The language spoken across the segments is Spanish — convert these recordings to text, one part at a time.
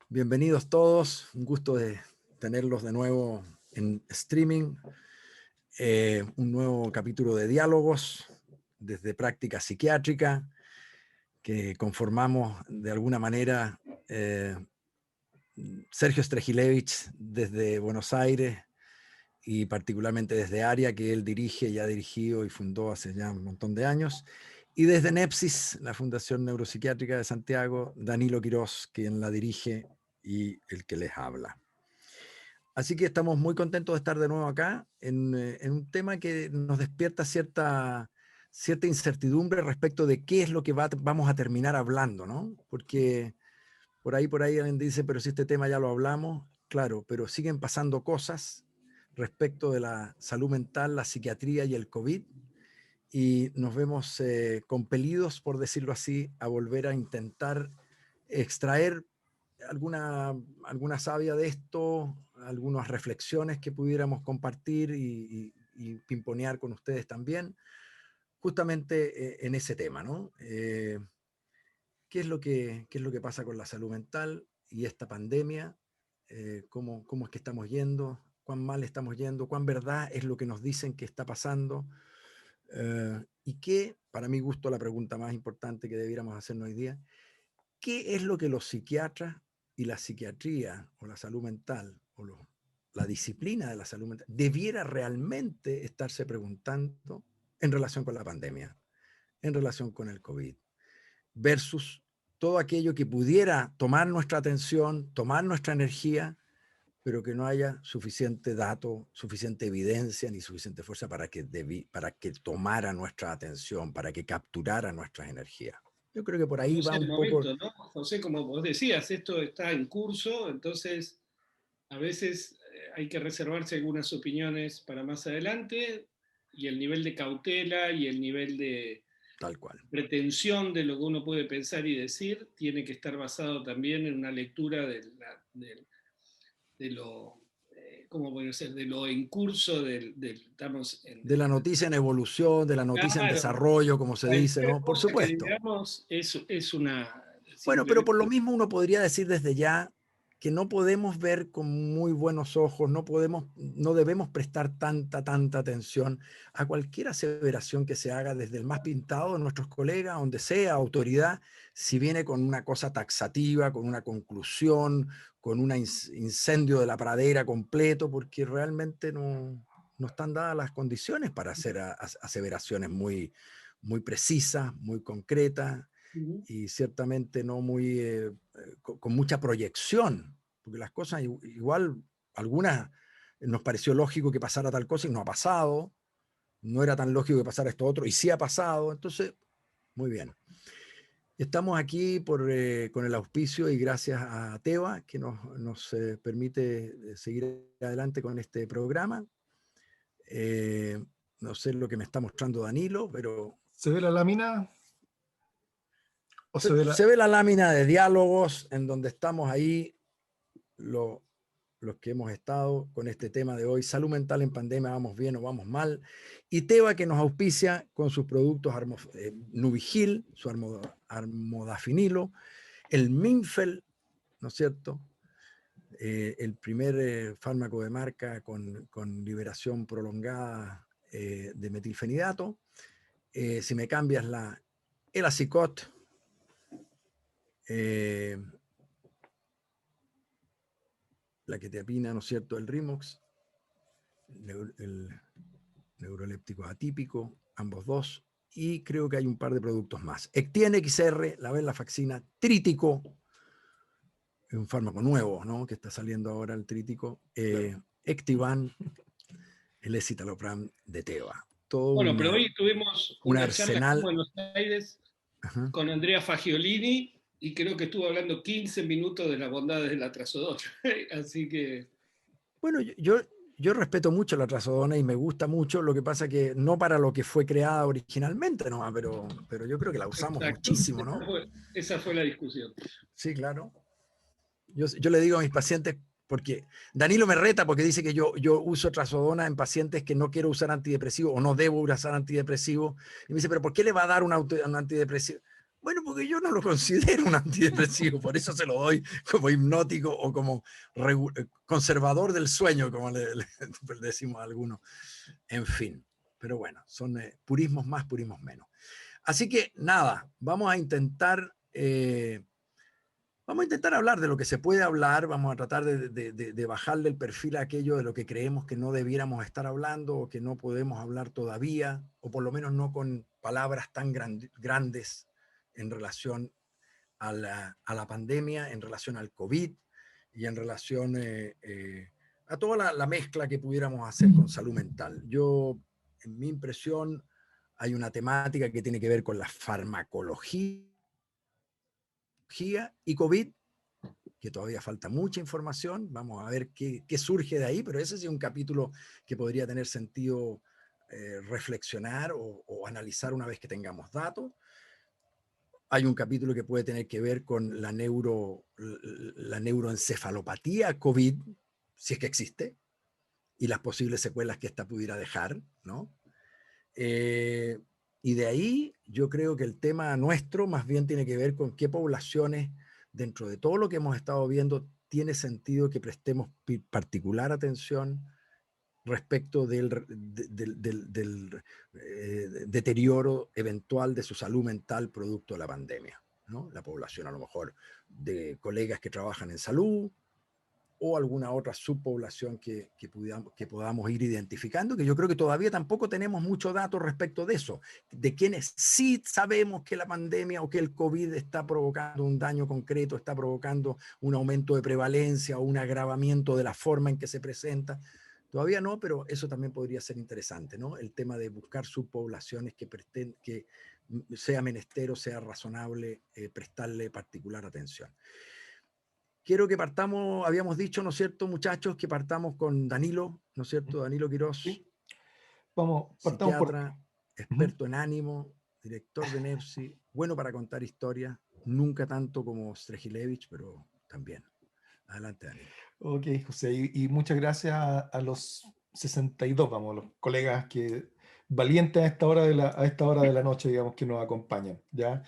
Bienvenidos todos, un gusto de tenerlos de nuevo en streaming. Un nuevo capítulo de diálogos desde práctica psiquiátrica que conformamos de alguna manera Sergio Strejilevich desde Buenos Aires y particularmente desde ARIA, que él dirige y ha dirigido y fundó hace ya un montón de años. Y desde Nepsis, la Fundación Neuropsiquiátrica de Santiago, Danilo Quirós, quien la dirige y el que les habla. Así que estamos muy contentos de estar de nuevo acá en un tema que nos despierta cierta incertidumbre respecto de qué es lo que vamos a terminar hablando, ¿no? Porque por ahí alguien dice, pero si este tema ya lo hablamos, claro, pero siguen pasando cosas respecto de la salud mental, la psiquiatría y el COVID, y nos vemos compelidos, por decirlo así, a volver a intentar extraer alguna savia de esto, algunas reflexiones que pudiéramos compartir y pimponear con ustedes también, justamente en ese tema, ¿no? ¿Qué es lo que pasa con la salud mental y esta pandemia? ¿Cómo es que estamos yendo? ¿Cuán mal estamos yendo? ¿Cuán verdad es lo que nos dicen que está pasando? Y qué, para mi gusto, la pregunta más importante que debiéramos hacernos hoy día, ¿qué es lo que los psiquiatras y la psiquiatría o la salud mental o la disciplina de la salud mental debiera realmente estarse preguntando en relación con la pandemia, en relación con el COVID, versus todo aquello que pudiera tomar nuestra atención, tomar nuestra energía, pero que no haya suficiente dato, suficiente evidencia ni suficiente fuerza para que tomara nuestra atención, para que capturara nuestras energías? Yo creo que por ahí No va sea el un poco. momento, ¿no? José, como vos decías, esto está en curso, entonces a veces hay que reservarse algunas opiniones para más adelante y el nivel de cautela y el nivel de Tal cual. pretensión de lo que uno puede pensar y decir tiene que estar basado también en una lectura de lo, ¿cómo puede ser? De lo en curso estamos De la noticia en evolución, de la noticia en claro, desarrollo, como se dice, cualquier ¿no? Por cosa que supuesto. digamos es una Bueno, pero por lo simplemente. mismo uno podría decir desde ya que no podemos ver con muy buenos ojos, no debemos prestar tanta atención a cualquier aseveración que se haga desde el más pintado de nuestros colegas, donde sea autoridad, si viene con una cosa taxativa, con una conclusión, con un incendio de la pradera completo, porque realmente no están dadas las condiciones para hacer aseveraciones muy precisas, muy concretas y ciertamente no muy con mucha proyección, porque las cosas igual, algunas nos pareció lógico que pasara tal cosa y no ha pasado, no era tan lógico que pasara esto otro y sí ha pasado, entonces, muy bien. Estamos aquí con el auspicio y gracias a Teva que nos permite seguir adelante con este programa. Eh, no sé lo que me está mostrando Danilo, pero ¿Se ve la lámina? ¿O se ve la... se ve la lámina de diálogos en donde estamos ahí los que hemos estado con este tema de hoy, salud mental en pandemia, vamos bien o vamos mal, y Teva que nos auspicia con sus productos Nubigil, su armodafinilo, el Minfel, ¿no es cierto? El primer fármaco de marca con liberación prolongada de metilfenidato. Si me cambias el Acicot, la que te apina, ¿no es cierto? El Rimox, el neuroléptico atípico, ambos dos, y creo que hay un par de productos más. Ectien XR, la venlafaxina, Trítico, es un fármaco nuevo, ¿no? Que está saliendo ahora el Trítico, Ectivan, el escitalopram de Teva. Todo Bueno, pero hoy tuvimos un una charla aquí en arsenal. Buenos Aires Ajá. con Andrea Fagiolini y creo que estuvo hablando 15 minutos de las bondades de la trazodona. Así que... Bueno, yo respeto mucho la trazodona y me gusta mucho, lo que pasa que no para lo que fue creada originalmente, no, pero yo creo que la usamos Exacto, muchísimo, ¿no? esa fue la discusión. Sí, claro. Yo le digo a mis pacientes, porque Danilo me reta porque dice que yo uso trazodona en pacientes que no quiero usar antidepresivo o no debo usar antidepresivo. Y me dice, pero ¿por qué le va a dar un antidepresivo? Bueno, porque yo no lo considero un antidepresivo, por eso se lo doy como hipnótico o como conservador del sueño, como le decimos a algunos. En fin, pero bueno, son purismos más, purismos menos. Así que nada, vamos a intentar hablar de lo que se puede hablar, vamos a tratar de bajarle el perfil a aquello de lo que creemos que no debiéramos estar hablando o que no podemos hablar todavía, o por lo menos no con palabras tan grandes en relación a la pandemia, en relación al COVID y en relación a toda la mezcla que pudiéramos hacer con salud mental. Yo, en mi impresión, hay una temática que tiene que ver con la farmacología y COVID, que todavía falta mucha información, vamos a ver qué surge de ahí, pero ese sí es un capítulo que podría tener sentido reflexionar o analizar una vez que tengamos datos. Hay un capítulo que puede tener que ver con la neuroencefalopatía COVID, si es que existe, y las posibles secuelas que esta pudiera dejar, ¿no? Y de ahí yo creo que el tema nuestro más bien tiene que ver con qué poblaciones, dentro de todo lo que hemos estado viendo, tiene sentido que prestemos particular atención respecto del deterioro eventual de su salud mental producto de la pandemia, ¿no? La población a lo mejor de colegas que trabajan en salud o alguna otra subpoblación que podamos ir identificando, que yo creo que todavía tampoco tenemos mucho dato respecto de eso, de quienes sí sabemos que la pandemia o que el COVID está provocando un daño concreto, está provocando un aumento de prevalencia o un agravamiento de la forma en que se presenta. Todavía no, pero eso también podría ser interesante, ¿no? El tema de buscar subpoblaciones que sea menester o sea razonable prestarle particular atención. Quiero que partamos, habíamos dicho, ¿no es cierto, muchachos, que partamos con Danilo, ¿no es cierto? Danilo Quirós, ¿Sí? Vamos, partamos por... psiquiatra, experto en ánimo, director de NEPSI, bueno para contar historias, nunca tanto como Strejilevich, pero también. Adelante, Danilo. Ok, José, y muchas gracias a los 62, vamos, los colegas que valientes a esta hora de la noche, digamos, que nos acompañan, ¿ya?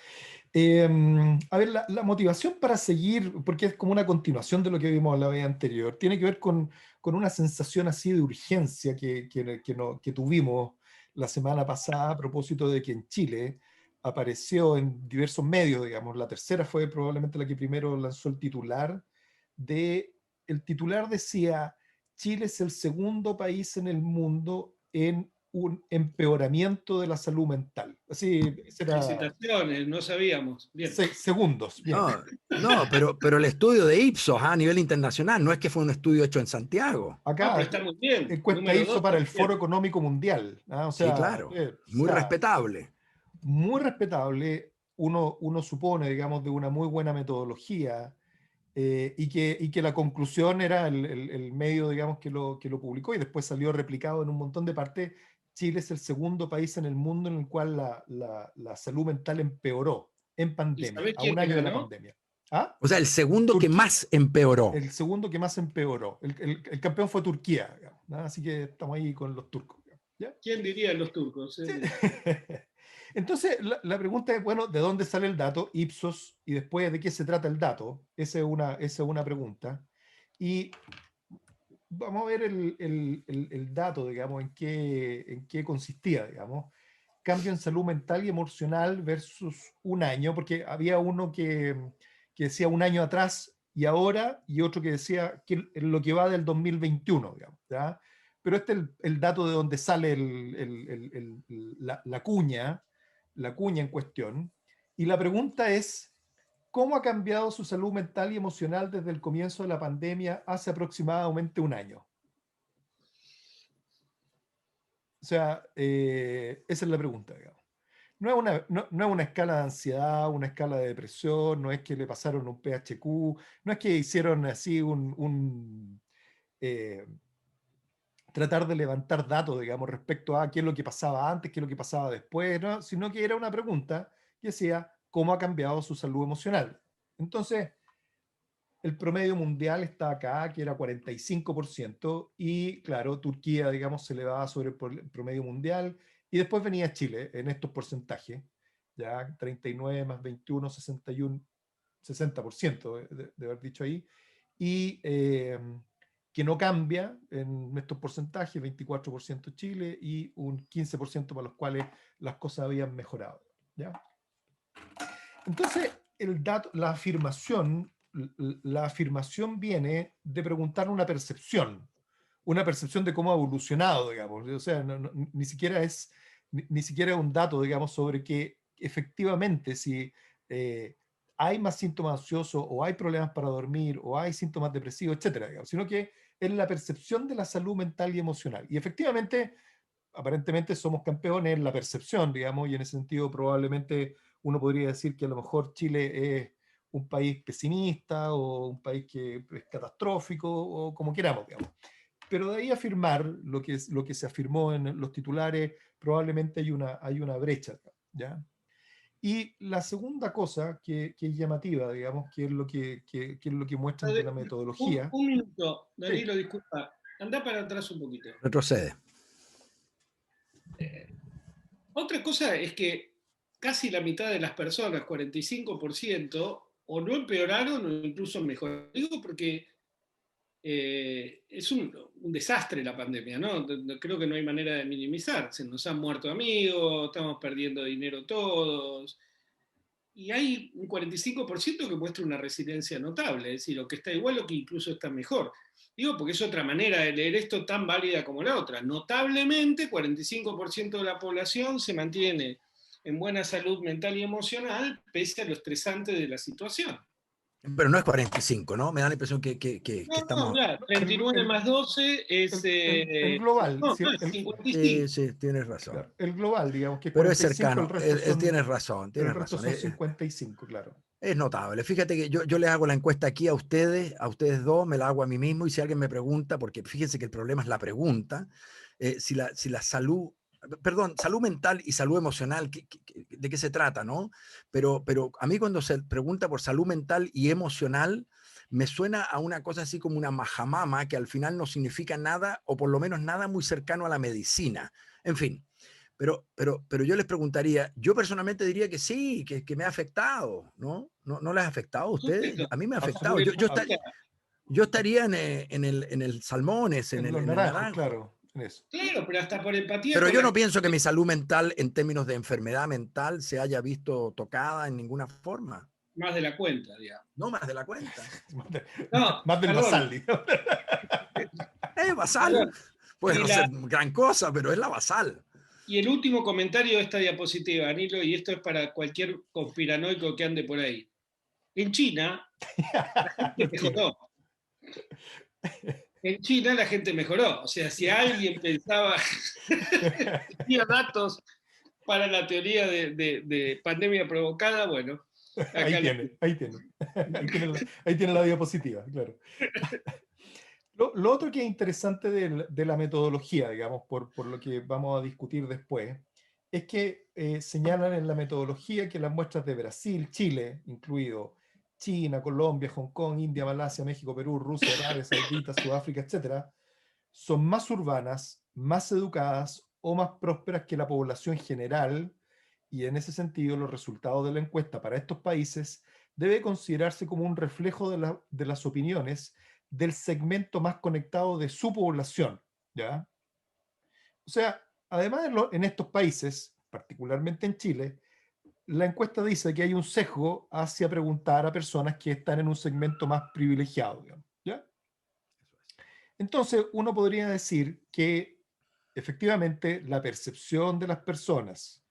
A ver, la motivación para seguir, porque es como una continuación de lo que vimos la vez anterior, tiene que ver con una sensación así de urgencia que tuvimos la semana pasada a propósito de que en Chile apareció en diversos medios, digamos, la tercera fue probablemente la que primero lanzó el titular el titular decía: Chile es el segundo país en el mundo en un empeoramiento de la salud mental. Así, era Felicitaciones, no sabíamos. Bien. segundos, bien. No, pero el estudio de Ipsos a nivel internacional, no es que fue un estudio hecho en Santiago. Ah, pero Acá, está muy bien. encuesta Número hizo 2, para el bien. Foro Económico Mundial. O Sí, sea, claro, muy respetable. muy respetable, uno supone, digamos, de una muy buena metodología, y que la conclusión era el medio, digamos, que lo publicó y después salió replicado en un montón de partes. Chile es el segundo país en el mundo en el cual la salud mental empeoró en ¿Y pandemia, sabés a quién un año de la ganó? pandemia. ¿Ah? O sea, el segundo que Turquía, más empeoró. el segundo que más empeoró. El campeón fue Turquía, digamos, ¿no? Así que estamos ahí con los turcos, digamos, ¿ya? ¿Quién diría los turcos? Sí. Entonces, la pregunta es, bueno, ¿de dónde sale el dato? Ipsos, y después, ¿de qué se trata el dato? Esa es una pregunta. Y vamos a ver el dato, digamos, en qué consistía, digamos. Cambio en salud mental y emocional versus un año, porque había uno que decía un año atrás y ahora, y otro que decía que lo que va del 2021, digamos, ¿ya? Pero este es el dato de donde sale la cuña en cuestión. Y la pregunta es, ¿cómo ha cambiado su salud mental y emocional desde el comienzo de la pandemia hace aproximadamente un año? O sea, esa es la pregunta, digamos. No es una escala de ansiedad, una escala de depresión, no es que le pasaron un PHQ, no es que hicieron así eh, tratar de levantar datos, digamos, respecto a qué es lo que pasaba antes, qué es lo que pasaba después, ¿no? Sino que era una pregunta que decía, ¿cómo ha cambiado su salud emocional? Entonces, el promedio mundial está acá, que era 45%, y claro, Turquía, digamos, se elevaba sobre el promedio mundial, y después venía Chile en estos porcentajes. ya 39 más 21, 61, 60% de haber dicho ahí, y que no cambia en estos porcentajes, 24% Chile y un 15% para los cuales las cosas habían mejorado, ¿ya? Entonces, el dato, la afirmación viene de preguntar una percepción de cómo ha evolucionado, digamos. O sea, ni siquiera es un dato, digamos, sobre que efectivamente si hay más síntomas ansiosos o hay problemas para dormir o hay síntomas depresivos, etcétera, digamos, sino que es la percepción de la salud mental y emocional. Y efectivamente, aparentemente somos campeones en la percepción, digamos, y en ese sentido probablemente uno podría decir que a lo mejor Chile es un país pesimista o un país que es catastrófico o como queramos, digamos. Pero de ahí afirmar lo que se afirmó en los titulares, probablemente hay una brecha, ¿ya? Y la segunda cosa que es llamativa, digamos, que es lo que muestran de la metodología. Un minuto, Sí. Danilo, disculpa. Anda para atrás un poquito. Retrocede. Otra cosa es que casi la mitad de las personas, 45%, o no empeoraron o incluso mejoraron. Digo porque es un desastre la pandemia, ¿no? Creo que no hay manera de minimizar. Se nos han muerto amigos, estamos perdiendo dinero todos. Y hay un 45% que muestra una resiliencia notable, es decir, o que está igual o que incluso está mejor. Digo, porque es otra manera de leer esto tan válida como la otra. Notablemente, 45% de la población se mantiene en buena salud mental y emocional, pese a lo estresante de la situación. Pero no es 45, ¿no? Me da la impresión que No, estamos... ya, 39 más 12 es... el global. no, Sí, no, es 55. Sí, tienes razón. Claro, el global, digamos, que es Pero es 45, cercano, tienes razón, el tienes resto razón. son 55, claro. Es notable. Fíjate que yo les hago la encuesta aquí a ustedes dos, me la hago a mí mismo, y si alguien me pregunta, porque fíjense que el problema es la pregunta, si la salud, perdón, salud mental y salud emocional, ¿de qué se trata, no? Pero a mí cuando se pregunta por salud mental y emocional, me suena a una cosa así como una majamama que al final no significa nada, o por lo menos nada muy cercano a la medicina. En fin. Pero yo les preguntaría, yo personalmente diría que sí, que me ha afectado, ¿no? ¿No les ha afectado a ustedes? A mí me ha afectado. Yo estaría en el salmones, En los en el naranjos, naranjo. claro, en eso. Claro, pero hasta por empatía Pero con yo la no gente. pienso que mi salud mental, en términos de enfermedad mental, se haya visto tocada en ninguna forma. Más de la cuenta, digamos. No más de la cuenta. No, Más del perdón, basal, digamos. Es basal. perdón. Puede Y, no ser gran cosa, pero es la basal. y el último comentario de esta diapositiva, Danilo, y esto es para cualquier conspiranoico que ande por ahí. En China, la gente mejoró. En China la gente mejoró. O sea, si alguien pensaba, tenía datos para la teoría de pandemia provocada, bueno, Ahí acá tiene. Ahí tiene la diapositiva, claro. Lo otro que es interesante de la metodología, digamos, por lo que vamos a discutir después, es que señalan en la metodología que las muestras de Brasil, Chile, incluido China, Colombia, Hong Kong, India, Malasia, México, Perú, Rusia, Arabia Saudita, Sudáfrica, etcétera, son más urbanas, más educadas o más prósperas que la población general, y en ese sentido los resultados de la encuesta para estos países debe considerarse como un reflejo de las opiniones del segmento más conectado de su población, ¿ya? O sea, además en estos países, particularmente en Chile, la encuesta dice que hay un sesgo hacia preguntar a personas que están en un segmento más privilegiado, digamos, ¿ya? Entonces, uno podría decir que efectivamente la percepción de las personas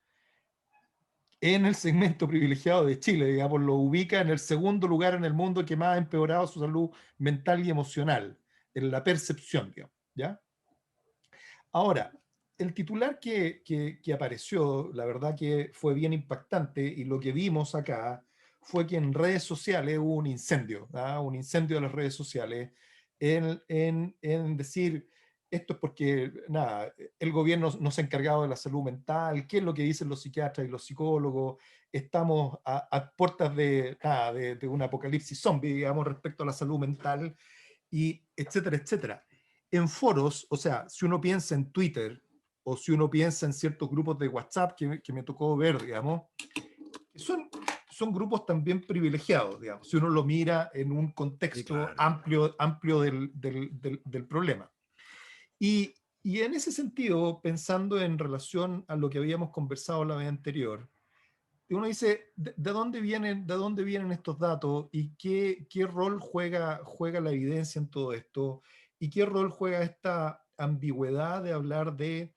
en el segmento privilegiado de Chile, digamos, lo ubica en el segundo lugar en el mundo que más ha empeorado su salud mental y emocional, en la percepción, digamos, ¿ya? Ahora, el titular que apareció, la verdad que fue bien impactante, y lo que vimos acá fue que en redes sociales hubo un incendio, ¿ah? Un incendio de las redes sociales en decir, esto es porque, nada, el gobierno no se ha encargado de la salud mental, qué es lo que dicen los psiquiatras y los psicólogos, estamos a puertas de un apocalipsis zombie, digamos, respecto a la salud mental, y etcétera, etcétera. En foros, o sea, si uno piensa en Twitter o si uno piensa en ciertos grupos de WhatsApp que me tocó ver, digamos, son grupos también privilegiados, digamos, si uno lo mira en un contexto amplio del problema. Y en ese sentido, pensando en relación a lo que habíamos conversado la vez anterior, uno dice, ¿de dónde vienen estos datos y qué rol juega la evidencia en todo esto? ¿Y qué rol juega esta ambigüedad de hablar de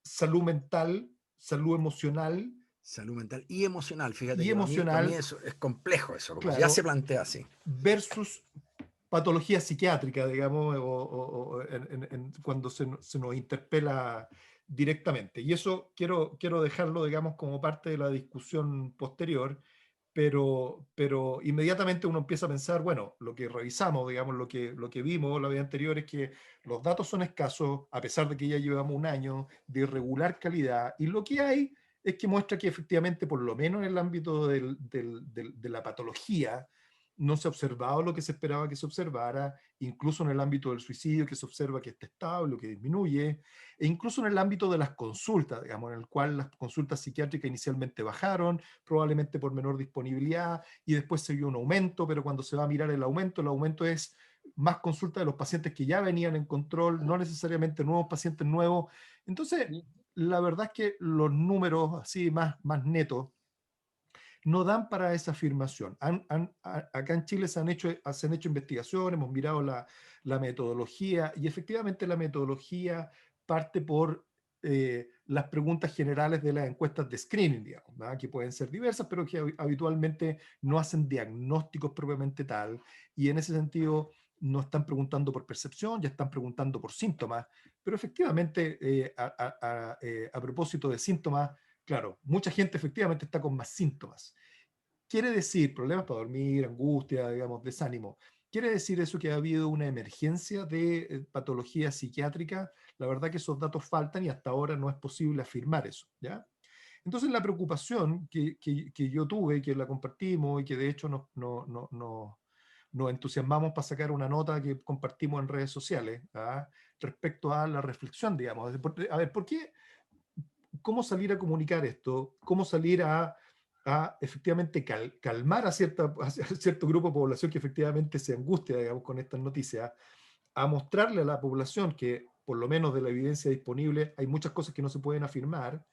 salud mental, salud emocional? Salud mental y emocional, fíjate Y que para mí emocional, eso es complejo, eso, como ya se claro, plantea así. versus patología psiquiátrica, digamos, cuando se nos interpela directamente. Y eso quiero dejarlo, digamos, como parte de la discusión posterior, pero inmediatamente uno empieza a pensar, bueno, lo que revisamos, digamos, lo que vimos la vez anterior es que los datos son escasos, a pesar de que ya llevamos un año de irregular calidad, y lo que hay es que muestra que efectivamente, por lo menos en el ámbito de la patología, no se ha observado lo que se esperaba que se observara, incluso en el ámbito del suicidio, que se observa que está estable, que disminuye, e incluso en el ámbito de las consultas, digamos, en el cual las consultas psiquiátricas inicialmente bajaron, probablemente por menor disponibilidad, y después se vio un aumento, pero cuando se va a mirar el aumento es más consultas de los pacientes que ya venían en control, no necesariamente nuevos pacientes nuevos. Entonces, la verdad es que los números así más netos no dan para esa afirmación. Acá en Chile se han hecho investigaciones, hemos mirado la metodología, y efectivamente la metodología parte por las preguntas generales de las encuestas de screening, digamos, ¿verdad? Que pueden ser diversas, pero que habitualmente no hacen diagnósticos propiamente tal, y en ese sentido no están preguntando por percepción, ya están preguntando por síntomas, pero efectivamente a propósito de síntomas, claro, mucha gente efectivamente está con más síntomas. Quiere decir problemas para dormir, angustia, digamos, desánimo. ¿Quiere decir eso que ha habido una emergencia de patología psiquiátrica? La verdad que esos datos faltan y hasta ahora no es posible afirmar eso, ¿ya? Entonces la preocupación que yo tuve, que la compartimos y que de hecho nos entusiasmamos para sacar una nota que compartimos en redes sociales, ¿ah? Respecto a la reflexión, digamos. A ver, ¿por qué? ¿Cómo salir a comunicar esto? ¿Cómo salir a efectivamente calmar a cierto grupo de población que efectivamente se angustia, digamos, con estas noticias, a mostrarle a la población que, por lo menos de la evidencia disponible, hay muchas cosas que no se pueden afirmar,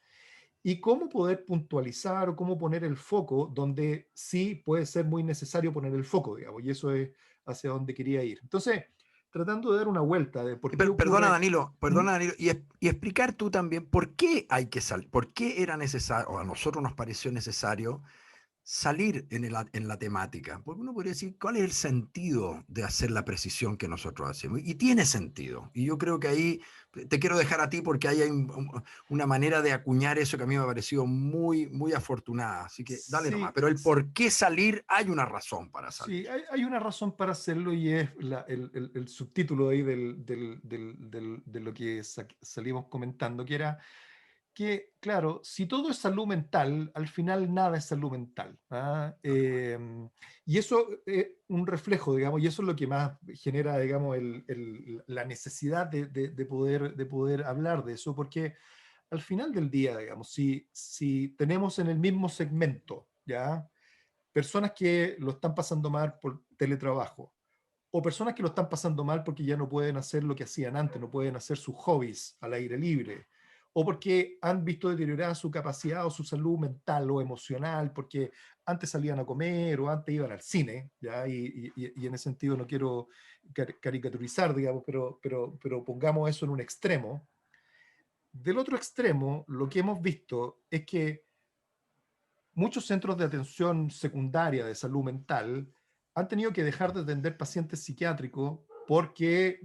y cómo poder puntualizar o cómo poner el foco donde sí puede ser muy necesario poner el foco, digamos, y eso es hacia donde quería ir. Entonces, tratando de dar una vuelta de por qué Perdona, ocurre... Danilo, ¿Mm? y explicar tú también por qué hay que salir, por qué era necesario, o a nosotros nos pareció necesario salir en la temática. Porque uno podría decir, ¿cuál es el sentido de hacer la precisión que nosotros hacemos? Y tiene sentido. Y yo creo que ahí te quiero dejar a ti porque ahí hay una manera de acuñar eso que a mí me ha parecido muy afortunada. Así que dale nomás. Sí, Pero el por qué salir, hay una razón para salir. sí, hay una razón para hacerlo, y es el subtítulo ahí de lo que salimos comentando, que era que, claro, si todo es salud mental, al final nada es salud mental, ¿ah? Y eso es un reflejo, digamos, y eso es lo que más genera, digamos, la necesidad de poder hablar de eso, porque al final del día, digamos, si tenemos en el mismo segmento, ¿ya? Personas que lo están pasando mal por teletrabajo, o personas que lo están pasando mal porque ya no pueden hacer lo que hacían antes, no pueden hacer sus hobbies al aire libre, o porque han visto deteriorada su capacidad o su salud mental o emocional, porque antes salían a comer o antes iban al cine, ¿ya? Y en ese sentido no quiero caricaturizar, digamos, pero pongamos eso en un extremo. Del otro extremo, lo que hemos visto es que muchos centros de atención secundaria de salud mental han tenido que dejar de atender pacientes psiquiátricos porque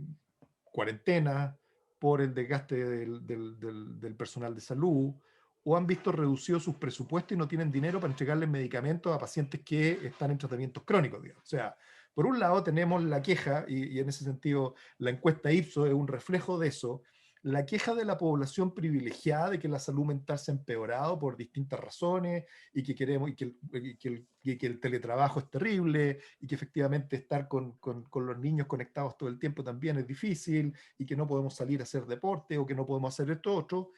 cuarentena, por el desgaste del personal de salud, o han visto reducidos sus presupuestos y no tienen dinero para entregarles medicamentos a pacientes que están en tratamientos crónicos, digamos. O sea, por un lado tenemos la queja, y en ese sentido la encuesta Ipsos es un reflejo de eso, la queja de la población privilegiada de que la salud mental se ha empeorado por distintas razones, y que queremos y que el teletrabajo es terrible, y que efectivamente estar con los niños conectados todo el tiempo también es difícil, y que no podemos salir a hacer deporte o que no podemos hacer esto otro.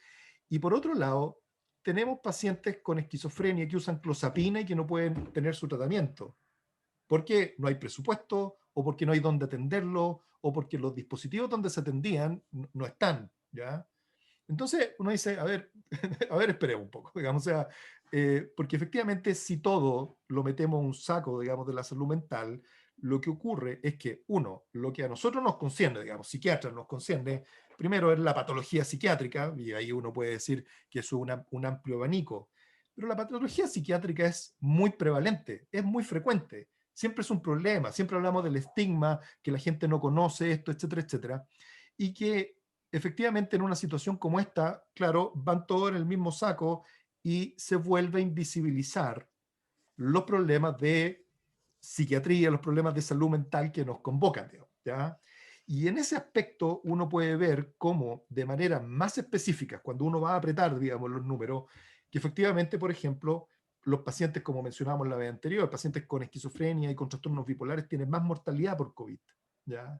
Y por otro lado, tenemos pacientes con esquizofrenia que usan clozapina y que no pueden tener su tratamiento. ¿Por qué? No hay presupuesto, o porque no hay dónde atenderlo, o porque los dispositivos donde se atendían no están, ¿ya? Entonces uno dice, a ver, a ver, esperemos un poco, digamos, o sea, porque efectivamente si todo lo metemos en un saco, digamos, de la salud mental, lo que ocurre es que, uno, lo que a nosotros nos concierne, digamos, psiquiatras nos concierne, primero es la patología psiquiátrica, y ahí uno puede decir que es un amplio abanico, pero la patología psiquiátrica es muy prevalente, es muy frecuente, siempre es un problema, siempre hablamos del estigma, que la gente no conoce esto, etcétera, etcétera, y que efectivamente en una situación como esta, claro, van todos en el mismo saco y se vuelve a invisibilizar los problemas de psiquiatría, los problemas de salud mental que nos convocan, digamos, ¿ya? Y en ese aspecto uno puede ver cómo de manera más específica, cuando uno va a apretar, digamos, los números, que efectivamente, por ejemplo, los pacientes, como mencionábamos la vez anterior, pacientes con esquizofrenia y con trastornos bipolares tienen más mortalidad por COVID, ¿ya?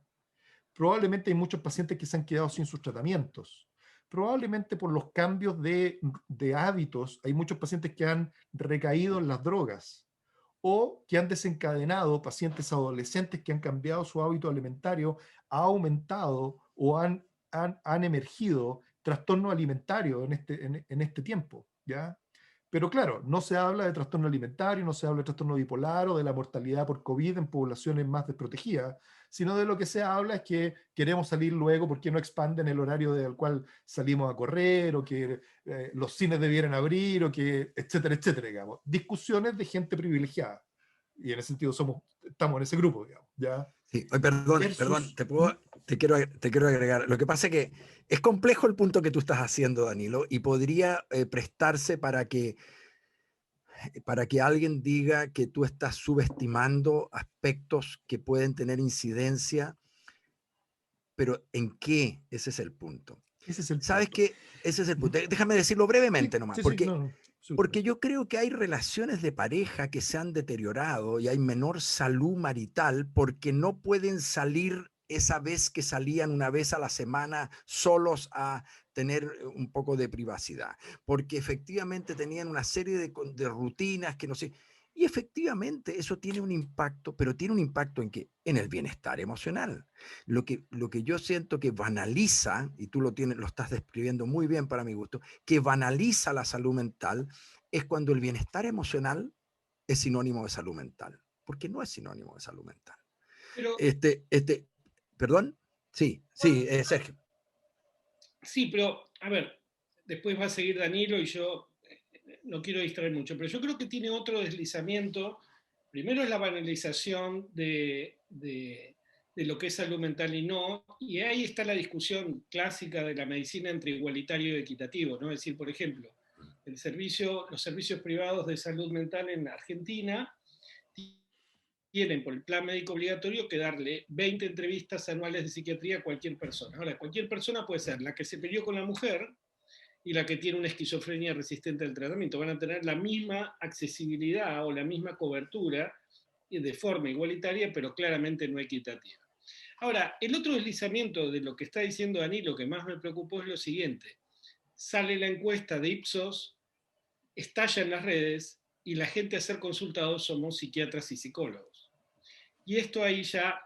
Probablemente hay muchos pacientes que se han quedado sin sus tratamientos. Probablemente por los cambios de hábitos, hay muchos pacientes que han recaído en las drogas o que han desencadenado, pacientes adolescentes que han cambiado su hábito alimentario, ha aumentado o han emergido trastornos alimentarios en este tiempo, ¿ya? Pero claro, no se habla de trastorno alimentario, no se habla de trastorno bipolar o de la mortalidad por COVID en poblaciones más desprotegidas, sino de lo que se habla es que queremos salir luego porque no expanden el horario del cual salimos a correr, o que los cines debieran abrir, o que, etcétera, etcétera, digamos. Discusiones de gente privilegiada. Y en ese sentido estamos en ese grupo, digamos, ¿ya? Sí, oye, perdón, Versus... te quiero agregar. Lo que pasa es que es complejo el punto que tú estás haciendo, Danilo, y podría prestarse para que alguien diga que tú estás subestimando aspectos que pueden tener incidencia, pero ¿en qué? Ese es el punto. Ese es el ¿Sabes punto. qué? Ese es el punto. Déjame decirlo brevemente Sí, nomás, sí, sí, no, no, porque súper. yo creo que hay relaciones de pareja que se han deteriorado y hay menor salud marital porque no pueden salir esa vez que salían una vez a la semana solos a tener un poco de privacidad, porque efectivamente tenían una serie de rutinas que no sé. Y efectivamente eso tiene un impacto, pero tiene un impacto en que en el bienestar emocional. Lo que yo siento que banaliza, y tú lo estás describiendo muy bien para mi gusto, que banaliza la salud mental, es cuando el bienestar emocional es sinónimo de salud mental, porque no es sinónimo de salud mental. Pero, Este, perdón, sí, sí, Sergio. sí, pero, a ver, después va a seguir Danilo y yo no quiero distraer mucho, pero yo creo que tiene otro deslizamiento. Primero es la banalización de lo que es salud mental y no, y ahí está la discusión clásica de la medicina entre igualitario y equitativo, ¿no? Es decir, por ejemplo, los servicios privados de salud mental en Argentina tienen por el plan médico obligatorio que darle 20 entrevistas anuales de psiquiatría a cualquier persona. Ahora, cualquier persona puede ser la que se peleó con la mujer y la que tiene una esquizofrenia resistente al tratamiento. Van a tener la misma accesibilidad o la misma cobertura de forma igualitaria, pero claramente no equitativa. Ahora, el otro deslizamiento de lo que está diciendo Danilo, que más me preocupó, es lo siguiente. Sale la encuesta de Ipsos, estalla en las redes y la gente a ser consultados somos psiquiatras y psicólogos. Y esto ahí ya,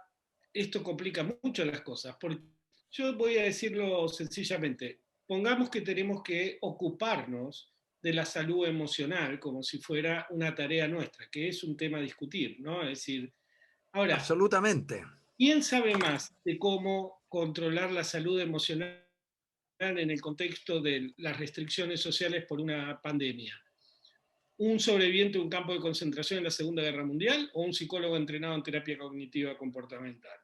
esto complica mucho las cosas, porque yo voy a decirlo sencillamente, pongamos que tenemos que ocuparnos de la salud emocional como si fuera una tarea nuestra, que es un tema a discutir, ¿no? Es decir, ahora, Absolutamente. ¿quién sabe más de cómo controlar la salud emocional en el contexto de las restricciones sociales por una pandemia? ¿Un sobreviviente de un campo de concentración en la Segunda Guerra Mundial o un psicólogo entrenado en terapia cognitiva comportamental?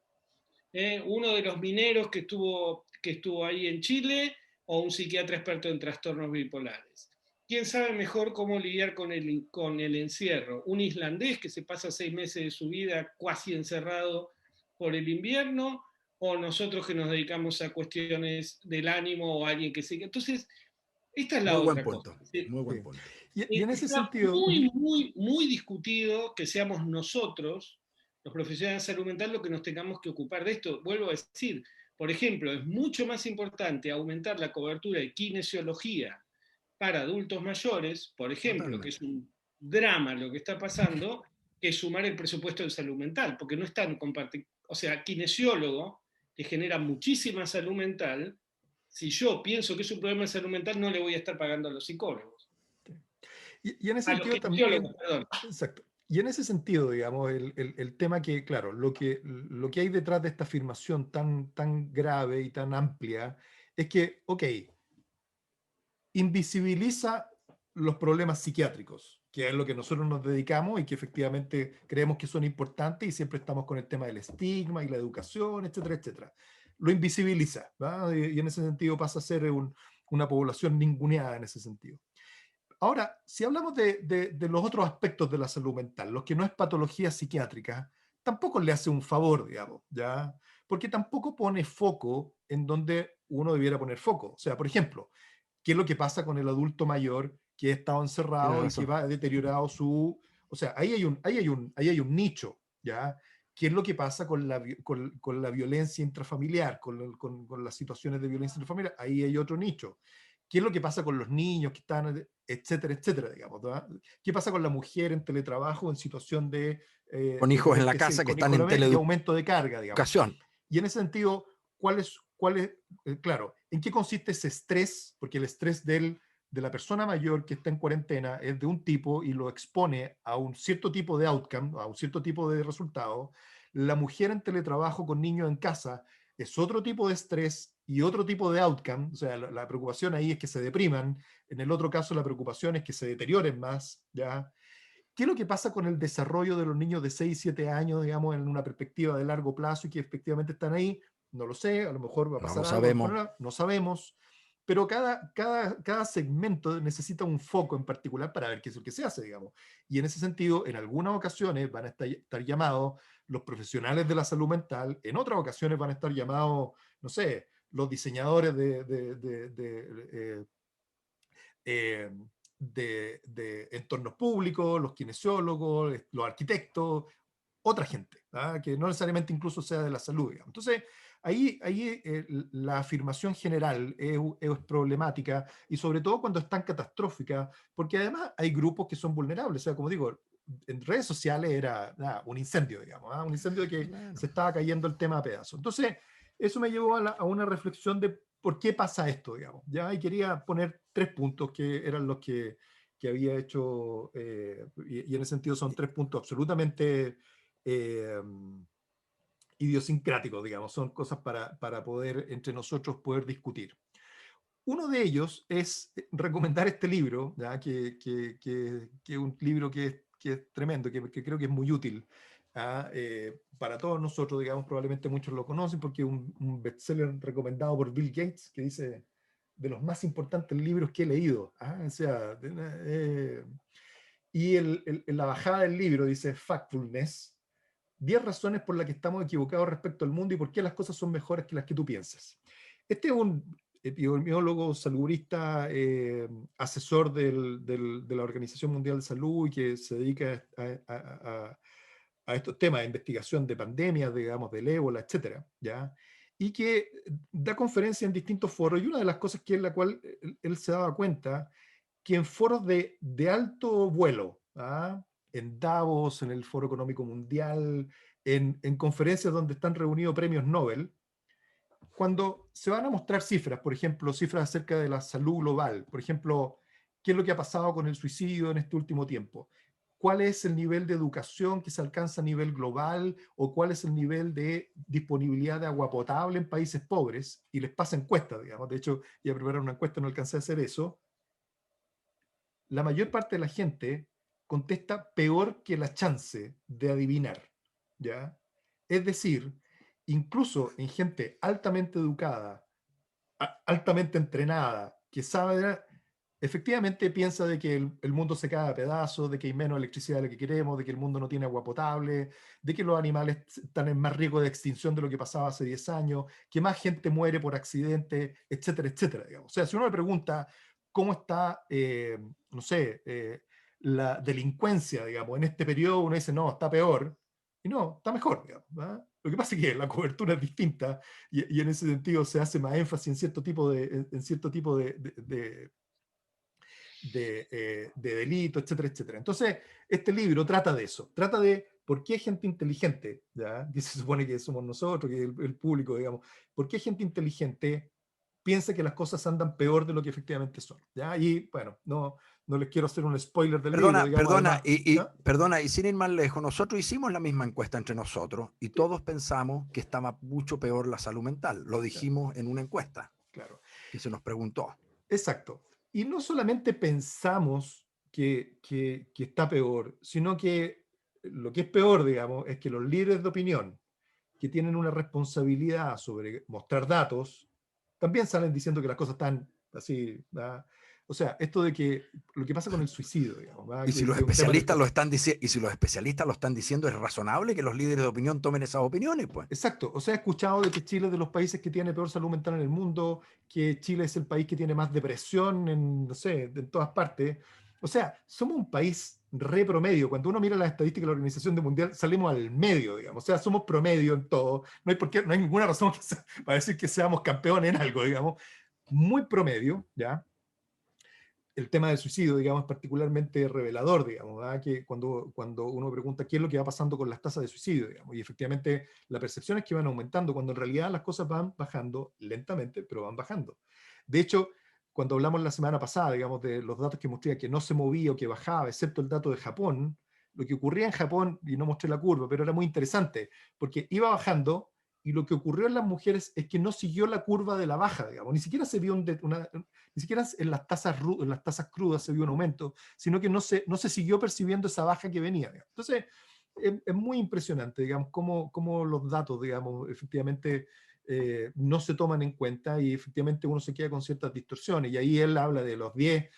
¿Uno de los mineros que estuvo ahí en Chile o un psiquiatra experto en trastornos bipolares? ¿Quién sabe mejor cómo lidiar con el encierro? ¿Un islandés que se pasa 6 meses de su vida casi encerrado por el invierno? ¿O nosotros que nos dedicamos a cuestiones del ánimo o alguien que sigue? Entonces, esta es la Muy buen otra cosa. punto, muy Sí. buen punto. Y en ese Está sentido, muy, muy, muy discutido que seamos nosotros, los profesionales de salud mental, los que nos tengamos que ocupar de esto. Vuelvo a decir, por ejemplo, es mucho más importante aumentar la cobertura de kinesiología para adultos mayores, por ejemplo, que es Totalmente. un drama lo que está pasando, que sumar el presupuesto de salud mental, porque no están compartiendo. O sea, kinesiólogo, que genera muchísima salud mental, si yo pienso que es un problema de salud mental, no le voy a estar pagando a los psicólogos. Y en ese A los sentido kinesiólogos, también, perdón. exacto. Y en ese sentido, digamos, el tema que, claro, lo que hay detrás de esta afirmación tan grave y tan amplia es que, ok, invisibiliza los problemas psiquiátricos, que es lo que nosotros nos dedicamos y que efectivamente creemos que son importantes y siempre estamos con el tema del estigma y la educación, etcétera, etcétera. Lo invisibiliza, ¿verdad? Y en ese sentido pasa a ser una población ninguneada en ese sentido. Ahora, si hablamos de los otros aspectos de la salud mental, los que no es patología psiquiátrica, tampoco le hace un favor, digamos, ¿ya? Porque tampoco pone foco en donde uno debiera poner foco. O sea, por ejemplo, qué es lo que pasa con el adulto mayor que ha estado Tienes encerrado y que razón. va deteriorado su... O sea, ahí hay un nicho, ¿ya? ¿Qué es lo que pasa con la violencia intrafamiliar, con las situaciones de violencia intrafamiliar? Ahí hay otro nicho. ¿Qué es lo que pasa con los niños que están, etcétera, etcétera, digamos, ¿verdad? ¿Qué pasa con la mujer en teletrabajo en situación Con de hijos en tener la que ser casa que con están hijos en y aumento de carga, digamos? teleeducación. Y en ese sentido, claro, ¿en qué consiste ese estrés? Porque el estrés de la persona mayor que está en cuarentena es de un tipo y lo expone a un cierto tipo de outcome, a un cierto tipo de resultado. La mujer en teletrabajo con niños en casa es otro tipo de estrés y otro tipo de outcome. O sea, la preocupación ahí es que se depriman. En el otro caso, la preocupación es que se deterioren más, ¿ya? ¿Qué es lo que pasa con el desarrollo de los niños de 6, 7 años, digamos, en una perspectiva de largo plazo y que efectivamente están ahí? No lo sé, a lo mejor va a No pasar lo algo, a lo mejor sabemos. no sabemos, pero cada segmento necesita un foco en particular para ver qué es lo que se hace, digamos. Y en ese sentido, en algunas ocasiones van a estar llamados los profesionales de la salud mental, en otras ocasiones van a estar llamados, no sé, los diseñadores eh, de entornos públicos, los kinesiólogos, los arquitectos, otra gente, ¿ah? Que no necesariamente incluso sea de la salud, digamos. Entonces, ahí la afirmación general es problemática y sobre todo cuando es tan catastrófica, porque además hay grupos que son vulnerables. O sea, como digo, en redes sociales era un incendio, digamos, ¿ah? Un incendio de que Claro. se estaba cayendo el tema a pedazos. Entonces, eso me llevó a una reflexión de por qué pasa esto, digamos. ¿Ya? Y quería poner 3 puntos que eran los que había hecho, y en ese sentido son 3 puntos absolutamente eh, idiosincráticos, digamos, son cosas para poder entre nosotros poder discutir. Uno de ellos es recomendar este libro, ¿ya? Que es un libro que es tremendo, que creo que es muy útil, ¿ah? Para todos nosotros, digamos, probablemente muchos lo conocen porque es un bestseller recomendado por Bill Gates que dice de los más importantes libros que he leído. ¿Ah? O sea, y en la bajada del libro dice Factfulness, 10 razones por las que estamos equivocados respecto al mundo y por qué las cosas son mejores que las que tú piensas. Este es un epidemiólogo, salubrista, asesor de la Organización Mundial de Salud y que se dedica a estos temas de investigación de pandemias, digamos, del ébola, etcétera, ¿ya? Y que da conferencias en distintos foros. Y una de las cosas que en la cual él se daba cuenta que en foros de alto vuelo, ¿ah? En Davos, en el Foro Económico Mundial, en conferencias donde están reunidos premios Nobel, cuando se van a mostrar cifras, por ejemplo, cifras acerca de la salud global, por ejemplo, qué es lo que ha pasado con el suicidio en este último tiempo, cuál es el nivel de educación que se alcanza a nivel global o cuál es el nivel de disponibilidad de agua potable en países pobres, y les pasa encuestas, digamos. De hecho, iba a preparar una encuesta, no alcancé a hacer eso. La mayor parte de la gente contesta peor que la chance de adivinar, ¿ya? Es decir, incluso en gente altamente educada, altamente entrenada, que sabe, efectivamente piensa de que el mundo se cae a pedazos, de que hay menos electricidad de lo que queremos, de que el mundo no tiene agua potable, de que los animales están en más riesgo de extinción de lo que pasaba hace 10 años, que más gente muere por accidente, etcétera, etcétera, digamos. O sea, si uno le pregunta cómo está, no sé, la delincuencia, digamos, en este periodo, uno dice, no, está peor, y no, está mejor, digamos, ¿verdad? Lo que pasa es que la cobertura es distinta y en ese sentido se hace más énfasis en cierto tipo de delito, etcétera, etcétera. Entonces, este libro trata de eso, trata de por qué gente inteligente, ¿ya? Que se supone que somos nosotros, que el público, digamos, por qué gente inteligente piensa que las cosas andan peor de lo que efectivamente son, ¿ya? Y bueno, no les quiero hacer un spoiler del libro, digamos, además, ¿ya? Perdona, y sin ir más lejos, nosotros hicimos la misma encuesta entre nosotros y todos pensamos que estaba mucho peor la salud mental. Lo dijimos en una encuesta Claro. que se nos preguntó. Exacto. Y no solamente pensamos que está peor, sino que lo que es peor, digamos, es que los líderes de opinión que tienen una responsabilidad sobre mostrar datos, también salen diciendo que las cosas están así, ¿verdad? O sea, esto de que lo que pasa con el suicidio, digamos, ¿verdad? Y si los Que es un tema en el especialistas que... lo están diciendo, y si los especialistas lo están diciendo, es razonable que los líderes de opinión tomen esas opiniones, pues. Exacto, o sea, he escuchado de que Chile es de los países que tiene peor salud mental en el mundo, que Chile es el país que tiene más depresión en, no sé, en todas partes. O sea, somos un país re promedio. Cuando uno mira las estadísticas de la Organización Mundial, salimos al medio, digamos. O sea, somos promedio en todo. No hay, no hay ninguna razón para decir que seamos campeones en algo, digamos. Muy promedio, ¿ya? El tema del suicidio, digamos, es particularmente revelador, digamos, ¿verdad? Que cuando uno pregunta qué es lo que va pasando con las tasas de suicidio, digamos, y efectivamente la percepción es que van aumentando, cuando en realidad las cosas van bajando lentamente, pero van bajando. De hecho, cuando hablamos la semana pasada, digamos, de los datos que mostré que no se movía o que bajaba, excepto el dato de Japón, lo que ocurría en Japón, y no mostré la curva, pero era muy interesante, porque iba bajando, y lo que ocurrió en las mujeres es que no siguió la curva de la baja, digamos, ni siquiera se vio ni siquiera en las tasas crudas se vio un aumento, sino que no se siguió percibiendo esa baja que venía, digamos. Entonces, es muy impresionante, digamos, cómo los datos, digamos, efectivamente no se toman en cuenta y efectivamente uno se queda con ciertas distorsiones. Y ahí él habla de las 10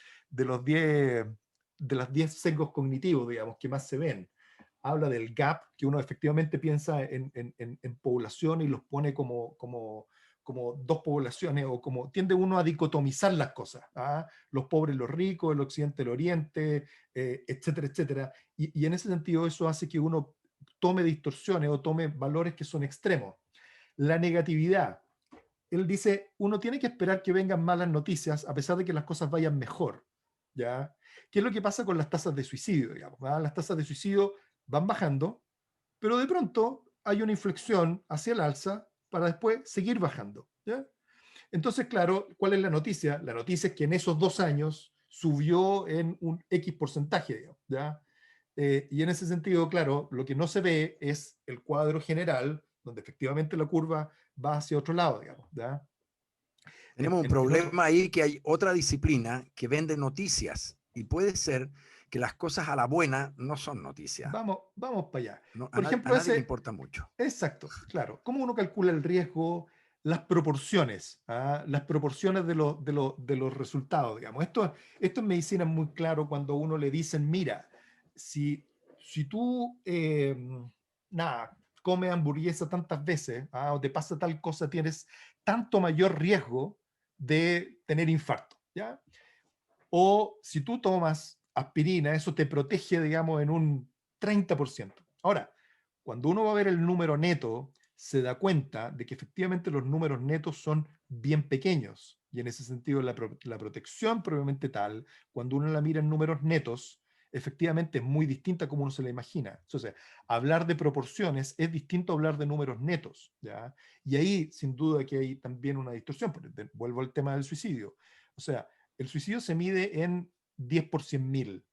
sesgos cognitivos, digamos, que más se ven. Habla del gap, que uno efectivamente piensa en población y los pone como dos poblaciones, o como tiende uno a dicotomizar las cosas, ¿ah? Los pobres, los ricos, el occidente, el oriente, etcétera, etcétera. Y en ese sentido eso hace que uno tome distorsiones o tome valores que son extremos. La negatividad. Él dice, uno tiene que esperar que vengan malas noticias a pesar de que las cosas vayan mejor, ¿ya? ¿Qué es lo que pasa con las tasas de suicidio, digamos? ¿Ah? Las tasas de suicidio van bajando, pero de pronto hay una inflexión hacia el alza para después seguir bajando, ¿ya? Entonces, claro, ¿cuál es la noticia? La noticia es que en esos 2 años subió en un X porcentaje, digamos, ¿ya? Y en ese sentido, claro, lo que no se ve es el cuadro general, donde efectivamente la curva va hacia otro lado, digamos, ¿ya? Tenemos un problema ahí, que hay otra disciplina que vende noticias y puede ser que las cosas a la buena no son noticias. Vamos para allá. No, Por a ejemplo, nadie le importa mucho. exacto, claro. ¿Cómo uno calcula el riesgo? Las proporciones, ¿ah? Las proporciones de los resultados, digamos. Esto en medicina es muy claro cuando a uno le dicen, mira, si tú, nada, comes hamburguesa tantas veces, ¿ah? O te pasa tal cosa, tienes tanto mayor riesgo de tener infarto, ¿ya? O si tú tomas aspirina, eso te protege, digamos, en un 30%. Ahora, cuando uno va a ver el número neto, se da cuenta de que efectivamente los números netos son bien pequeños. Y en ese sentido, la protección probablemente tal, cuando uno la mira en números netos, efectivamente es muy distinta como uno se la imagina. Entonces, hablar de proporciones es distinto a hablar de números netos, ¿ya? Y ahí, sin duda, que hay también una distorsión. Vuelvo al tema del suicidio. O sea, el suicidio se mide en 10 por 100.000.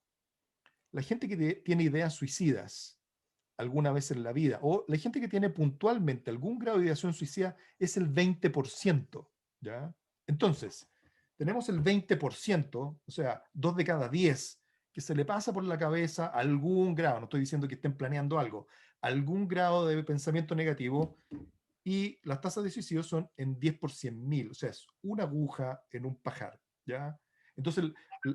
La gente que tiene ideas suicidas alguna vez en la vida, o la gente que tiene puntualmente algún grado de ideación suicida, es el 20%, ¿ya? Entonces, tenemos el 20%, o sea, 2 de cada 10, que se le pasa por la cabeza algún grado, no estoy diciendo que estén planeando algo, algún grado de pensamiento negativo, y las tasas de suicidio son en 10 por 100.000, o sea, es una aguja en un pajar, ¿ya? Entonces,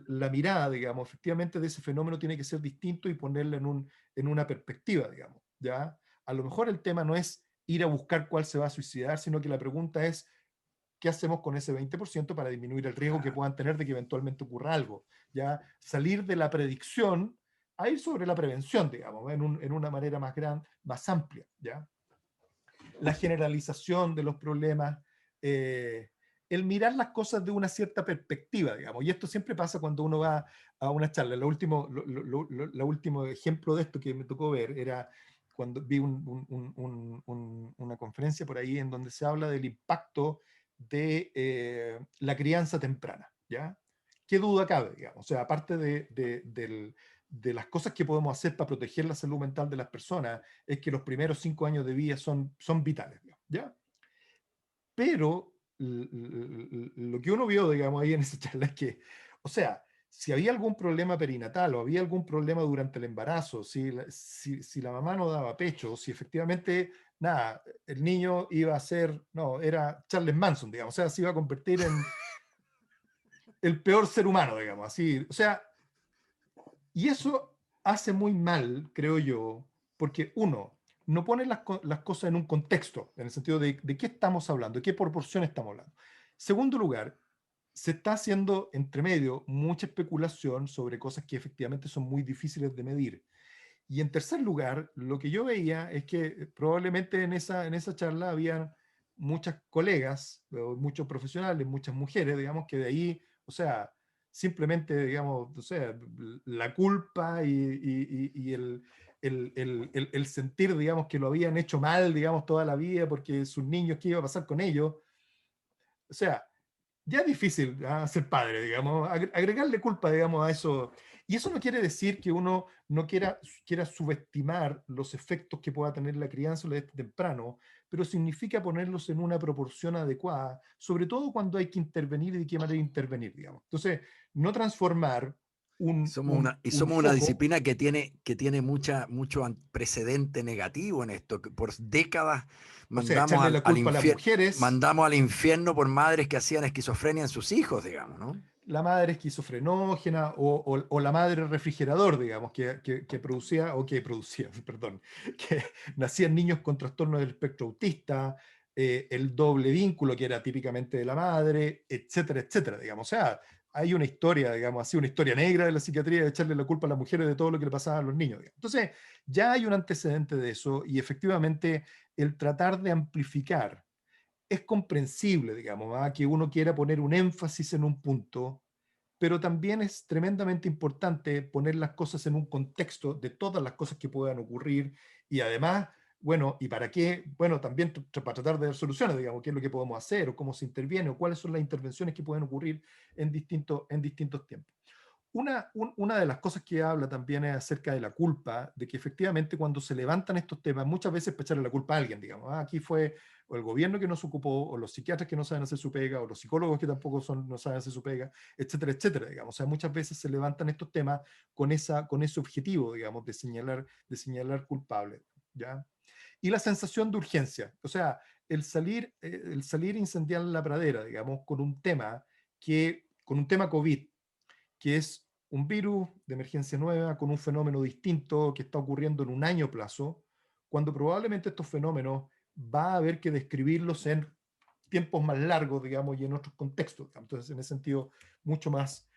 la mirada, digamos, efectivamente de ese fenómeno tiene que ser distinto y ponerla en una perspectiva, digamos, ¿ya? A lo mejor el tema no es ir a buscar cuál se va a suicidar, sino que la pregunta es, ¿qué hacemos con ese 20% para disminuir el riesgo que puedan tener de que eventualmente ocurra algo? ¿Ya? Salir de la predicción a ir sobre la prevención, digamos, en una manera más grande, más amplia, ¿ya? La generalización de los problemas el mirar las cosas de una cierta perspectiva, digamos. Y esto siempre pasa cuando uno va a una charla. Lo último ejemplo de esto que me tocó ver era cuando vi una conferencia por ahí en donde se habla del impacto de la crianza temprana, ¿ya? ¿Qué duda cabe, digamos? O sea, aparte de las cosas que podemos hacer para proteger la salud mental de las personas, es que los primeros 5 años de vida son vitales, digamos, ¿ya? Pero lo que uno vio, digamos, ahí en esa charla es que, o sea, si había algún problema perinatal o había algún problema durante el embarazo, si la mamá no daba pecho, si efectivamente, nada, el niño iba a ser, no, era Charles Manson, digamos, o sea, se iba a convertir en el peor ser humano, digamos, así, o sea, y eso hace muy mal, creo yo, porque uno, no pone las cosas en un contexto, en el sentido de qué estamos hablando, de qué proporción estamos hablando. Segundo lugar, se está haciendo entre medio mucha especulación sobre cosas que efectivamente son muy difíciles de medir. Y en tercer lugar, lo que yo veía es que probablemente en esa charla habían muchas colegas, muchos profesionales, muchas mujeres, digamos, que de ahí, o sea, simplemente, digamos, o sea, la culpa y el sentir, digamos, que lo habían hecho mal, digamos, toda la vida, porque sus niños, ¿qué iba a pasar con ellos? O sea, ya es difícil ser padre, digamos, agregarle culpa, digamos, a eso. Y eso no quiere decir que uno no quiera subestimar los efectos que pueda tener la crianza desde temprano, pero significa ponerlos en una proporción adecuada, sobre todo cuando hay que intervenir y de qué manera intervenir, digamos. Entonces, no transformar un Somos una foco. disciplina que tiene mucho precedente negativo en esto, que por décadas O sea, echarle la culpa a las mujeres. mandamos al infierno por madres que hacían esquizofrenia en sus hijos, digamos, ¿no? La madre esquizofrenógena o la madre refrigerador, digamos, que producía, perdón, que nacían niños con trastorno del espectro autista, el doble vínculo que era típicamente de la madre, etcétera, etcétera, digamos. O sea, hay una historia, digamos así, una historia negra de la psiquiatría de echarle la culpa a las mujeres de todo lo que le pasaba a los niños, digamos. Entonces, ya hay un antecedente de eso y efectivamente el tratar de amplificar es comprensible, digamos, que uno quiera poner un énfasis en un punto, pero también es tremendamente importante poner las cosas en un contexto de todas las cosas que puedan ocurrir y además, bueno, ¿y para qué? Bueno, también para tratar de dar soluciones, digamos, qué es lo que podemos hacer o cómo se interviene o cuáles son las intervenciones que pueden ocurrir en distintos tiempos. Una de las cosas que habla también es acerca de la culpa, de que efectivamente cuando se levantan estos temas, muchas veces para echarle la culpa a alguien, digamos, aquí fue o el gobierno que no se ocupó, o los psiquiatras que no saben hacer su pega, o los psicólogos que tampoco no saben hacer su pega, etcétera, etcétera, digamos. O sea, muchas veces se levantan estos temas con ese objetivo, digamos, de señalar culpables, ¿ya? Y la sensación de urgencia, o sea, el salir a incendiar la pradera, digamos, con un tema COVID, que es un virus de emergencia nueva con un fenómeno distinto que está ocurriendo en un año plazo, cuando probablemente estos fenómenos va a haber que describirlos en tiempos más largos, digamos, y en otros contextos, digamos. Entonces, en ese sentido, mucho más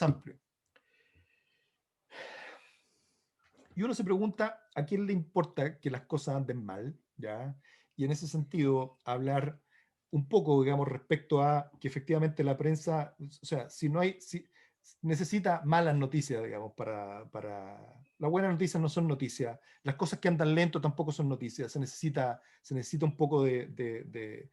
amplio. Y uno se pregunta a quién le importa que las cosas anden mal, ¿ya? Y en ese sentido, hablar un poco, digamos, respecto a que efectivamente la prensa, o sea, si necesita malas noticias, digamos, las buenas noticias no son noticias, las cosas que andan lento tampoco son noticias, se necesita un poco de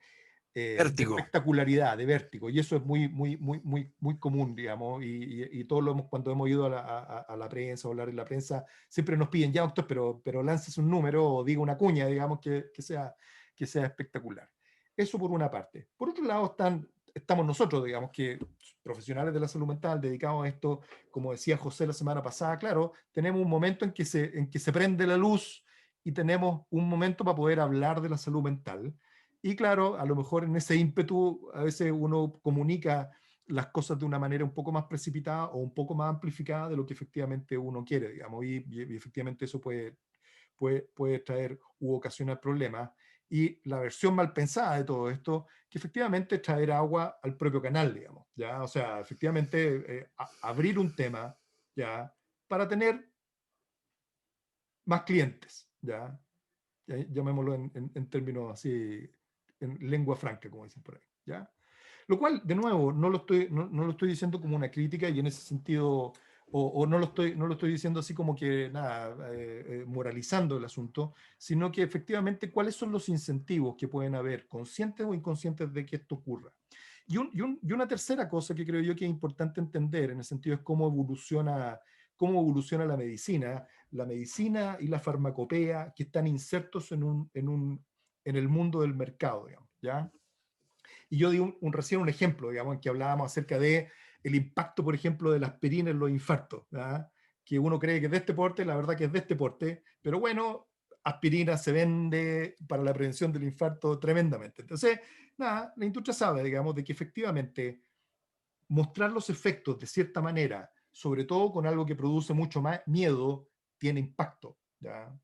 Vértigo. espectacularidad, de vértigo, y eso es muy, muy, muy, muy, muy común, digamos, y todos cuando hemos ido a la prensa o hablar en la prensa, siempre nos piden, ya doctor, pero lances un número o diga una cuña, digamos, que sea espectacular. Eso por una parte. Por otro lado estamos nosotros, digamos, que profesionales de la salud mental dedicados a esto, como decía José la semana pasada, claro, tenemos un momento en que se prende la luz y tenemos un momento para poder hablar de la salud mental. Y claro, a lo mejor en ese ímpetu a veces uno comunica las cosas de una manera un poco más precipitada o un poco más amplificada de lo que efectivamente uno quiere, digamos, y efectivamente eso puede traer u ocasionar problemas. Y la versión mal pensada de todo esto, que efectivamente es traer agua al propio canal, digamos, ¿ya? O sea, efectivamente abrir un tema, ¿ya? Para tener más clientes, ¿ya? Llamémoslo en términos así, en lengua franca, como dicen por ahí, ¿ya? Lo cual, de nuevo, no lo estoy diciendo como una crítica y en ese sentido, o no lo estoy diciendo así como que, nada, moralizando el asunto, sino que efectivamente cuáles son los incentivos que pueden haber, conscientes o inconscientes de que esto ocurra. Y una tercera cosa que creo yo que es importante entender en el sentido es cómo evoluciona la medicina y la farmacopea que están insertos en el mundo del mercado, digamos, ¿ya? Y yo di recién un ejemplo, digamos, en que hablábamos acerca de el impacto, por ejemplo, de la aspirina en los infartos, ¿verdad? Que uno cree que es de este porte, la verdad que es de este porte, pero bueno, aspirina se vende para la prevención del infarto tremendamente. Entonces, nada, la industria sabe, digamos, de que efectivamente mostrar los efectos de cierta manera, sobre todo con algo que produce mucho más miedo, tiene impacto, ¿ya?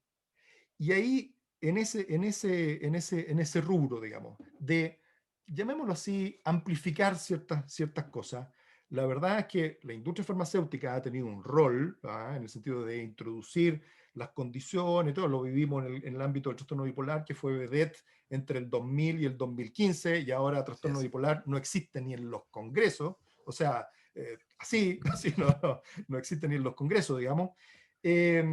Y ahí, en ese rubro, digamos, de, llamémoslo así, amplificar ciertas cosas, la verdad es que la industria farmacéutica ha tenido un rol, ¿ah? En el sentido de introducir las condiciones, todo lo vivimos en el ámbito del trastorno bipolar, que fue vedette entre el 2000 y el 2015, y ahora trastorno bipolar no existe ni en los congresos, o sea, así no existe ni en los congresos, digamos. Eh,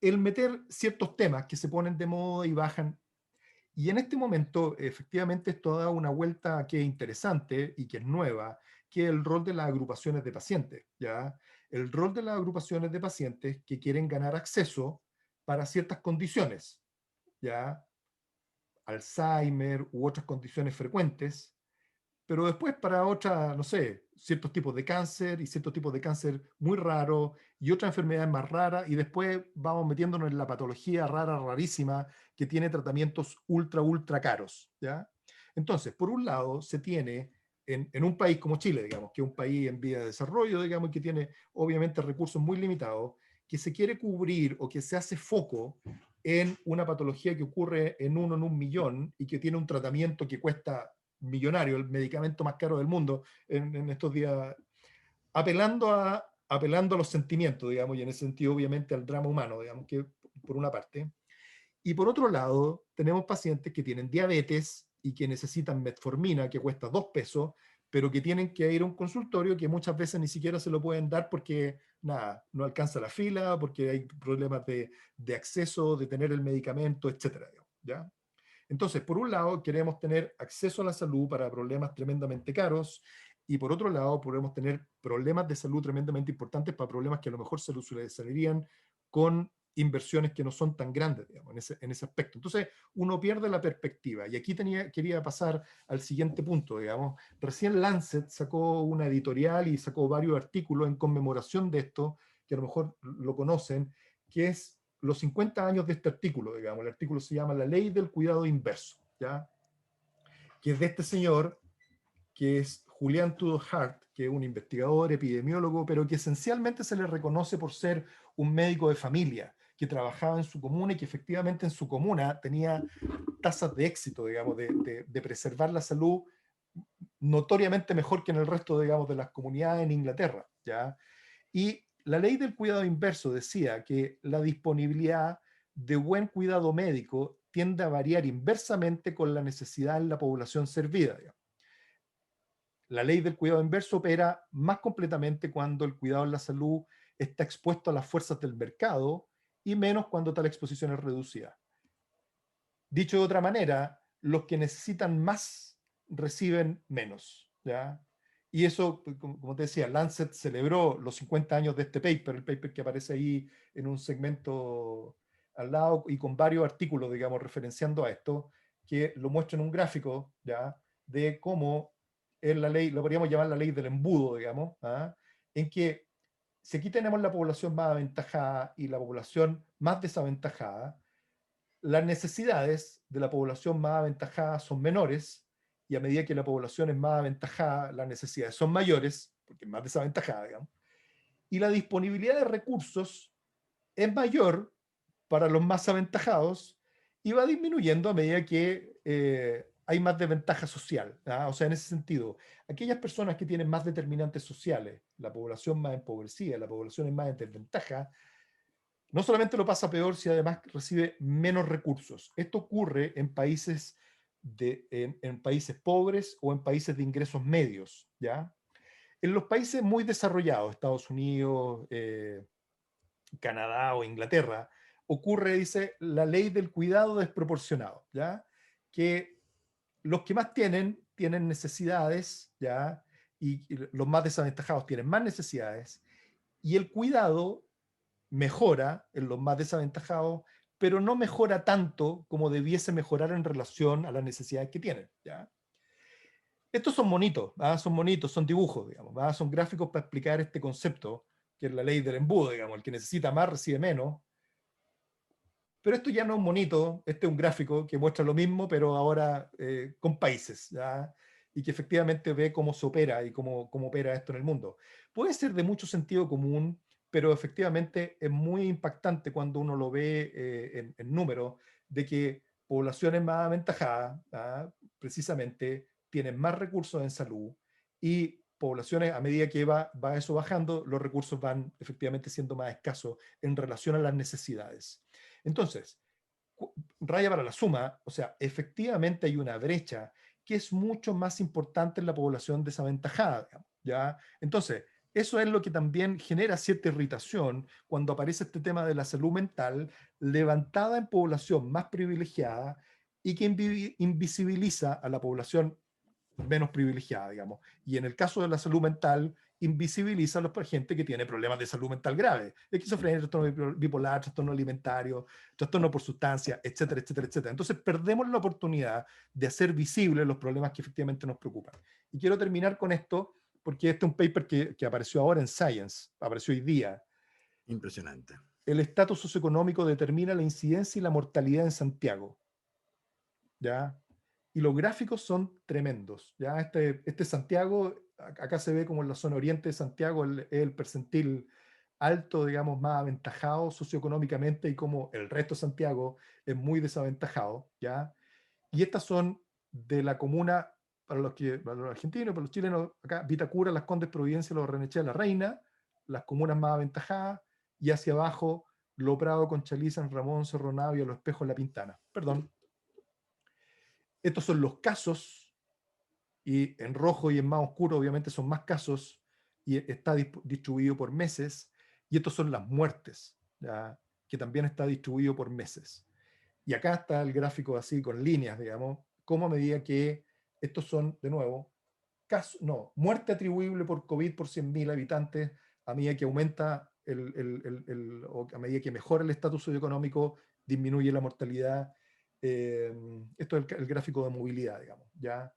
el meter ciertos temas que se ponen de moda y bajan. Y en este momento, efectivamente, esto da una vuelta que es interesante y que es nueva, que es el rol de las agrupaciones de pacientes, ¿ya? El rol de las agrupaciones de pacientes que quieren ganar acceso para ciertas condiciones, ¿ya? Alzheimer u otras condiciones frecuentes, pero después para otra, no sé, ciertos tipos de cáncer y ciertos tipos de cáncer muy raros y otras enfermedades más raras y después vamos metiéndonos en la patología rara, rarísima, que tiene tratamientos ultra caros, ¿ya? Entonces, por un lado, se tiene en un país como Chile, digamos, que es un país en vía de desarrollo, digamos, y que tiene obviamente recursos muy limitados, que se quiere cubrir o que se hace foco en una patología que ocurre en uno en un millón y que tiene un tratamiento que cuesta millonario, el medicamento más caro del mundo en estos días, apelando a los sentimientos, digamos, y en ese sentido obviamente al drama humano, digamos, que por una parte. Y por otro lado, tenemos pacientes que tienen diabetes y que necesitan metformina, que cuesta 2 pesos, pero que tienen que ir a un consultorio que muchas veces ni siquiera se lo pueden dar porque, nada, no alcanza la fila, porque hay problemas de acceso, de tener el medicamento, etcétera, ¿ya? Entonces, por un lado, queremos tener acceso a la salud para problemas tremendamente caros y por otro lado, podemos tener problemas de salud tremendamente importantes para problemas que a lo mejor se solucionarían con inversiones que no son tan grandes, digamos, en ese aspecto. Entonces, uno pierde la perspectiva. Y aquí quería pasar al siguiente punto, digamos. Recién Lancet sacó una editorial y sacó varios artículos en conmemoración de esto, que a lo mejor lo conocen, que es los 50 años de este artículo, digamos. El artículo se llama La Ley del Cuidado Inverso, ¿ya? Que es de este señor, que es Julian Tudor Hart, que es un investigador, epidemiólogo, pero que esencialmente se le reconoce por ser un médico de familia, que trabajaba en su comuna y que efectivamente en su comuna tenía tasas de éxito, digamos, de preservar la salud notoriamente mejor que en el resto, digamos, de las comunidades en Inglaterra, ¿ya? Y la ley del cuidado inverso decía que la disponibilidad de buen cuidado médico tiende a variar inversamente con la necesidad en la población servida, digamos. La ley del cuidado inverso opera más completamente cuando el cuidado en la salud está expuesto a las fuerzas del mercado y menos cuando tal exposición es reducida. Dicho de otra manera, los que necesitan más reciben menos, ¿ya? Y eso, como te decía, Lancet celebró los 50 años de este paper, el paper que aparece ahí en un segmento al lado y con varios artículos, digamos, referenciando a esto, que lo muestra en un gráfico, ¿ya? De cómo es la ley, lo podríamos llamar la ley del embudo, digamos, ¿ah? En que si aquí tenemos la población más aventajada y la población más desaventajada, las necesidades de la población más aventajada son menores y a medida que la población es más aventajada, las necesidades son mayores, porque es más desaventajada, digamos, y la disponibilidad de recursos es mayor para los más aventajados y va disminuyendo a medida que hay más desventaja social, ¿ah? O sea, en ese sentido, aquellas personas que tienen más determinantes sociales, la población más empobrecida, la población en más desventaja, no solamente lo pasa peor, sino además recibe menos recursos. Esto ocurre en países en países pobres o en países de ingresos medios, ¿ya? En los países muy desarrollados, Estados Unidos, Canadá o Inglaterra, ocurre, dice, la ley del cuidado desproporcionado, ¿ya? Que los que más tienen necesidades, ¿ya? Y los más desaventajados tienen más necesidades, y el cuidado mejora en los más desaventajados, pero no mejora tanto como debiese mejorar en relación a las necesidades que tienen, ¿ya? Estos son monitos, ¿ah? Son monitos, son dibujos, digamos, ¿ah? Son gráficos para explicar este concepto, que es la ley del embudo, digamos, el que necesita más recibe menos. Pero esto ya no es un monito, este es un gráfico que muestra lo mismo, pero ahora con países, ¿ya? Y que efectivamente ve cómo se opera y cómo opera esto en el mundo. Puede ser de mucho sentido común, pero efectivamente es muy impactante cuando uno lo ve en números, de que poblaciones más aventajadas, ¿ah? Precisamente tienen más recursos en salud, y poblaciones, a medida que va eso bajando, los recursos van efectivamente siendo más escasos en relación a las necesidades. Entonces, raya para la suma, o sea, efectivamente hay una brecha que es mucho más importante en la población desaventajada, digamos, ¿ya? Entonces, eso es lo que también genera cierta irritación cuando aparece este tema de la salud mental levantada en población más privilegiada y que invisibiliza a la población menos privilegiada, digamos. Y en el caso de la salud mental, invisibiliza a la gente que tiene problemas de salud mental graves, esquizofrenia, trastorno bipolar, trastorno alimentario, trastorno por sustancia, etcétera, etcétera, etcétera. Entonces perdemos la oportunidad de hacer visibles los problemas que efectivamente nos preocupan. Y quiero terminar con esto, porque este es un paper que apareció ahora en Science, apareció hoy día. Impresionante. El estatus socioeconómico determina la incidencia y la mortalidad en Santiago, ¿ya? Y los gráficos son tremendos, ¿ya? Este Santiago, acá se ve como en la zona oriente de Santiago el percentil alto, digamos, más aventajado socioeconómicamente, y como el resto de Santiago es muy desaventajado, ¿ya? Y estas son de la comuna, para los argentinos, para los chilenos, acá, Vitacura, Las Condes, Providencia, Los Barrenechea, La Reina, las comunas más aventajadas, y hacia abajo, Lo Prado, Conchalí, San Ramón, Cerro Navia, Los Espejos, La Pintana. Perdón. Estos son los casos, y en rojo y en más oscuro obviamente son más casos, y está distribuido por meses, y estos son las muertes, ¿ya? Que también está distribuido por meses. Y acá está el gráfico así con líneas, digamos, como a medida que estos son, de nuevo, muerte atribuible por COVID por 100.000 habitantes, a medida que aumenta o a medida que mejora el estatus socioeconómico, disminuye la mortalidad. Esto es el gráfico de movilidad, digamos, ¿ya?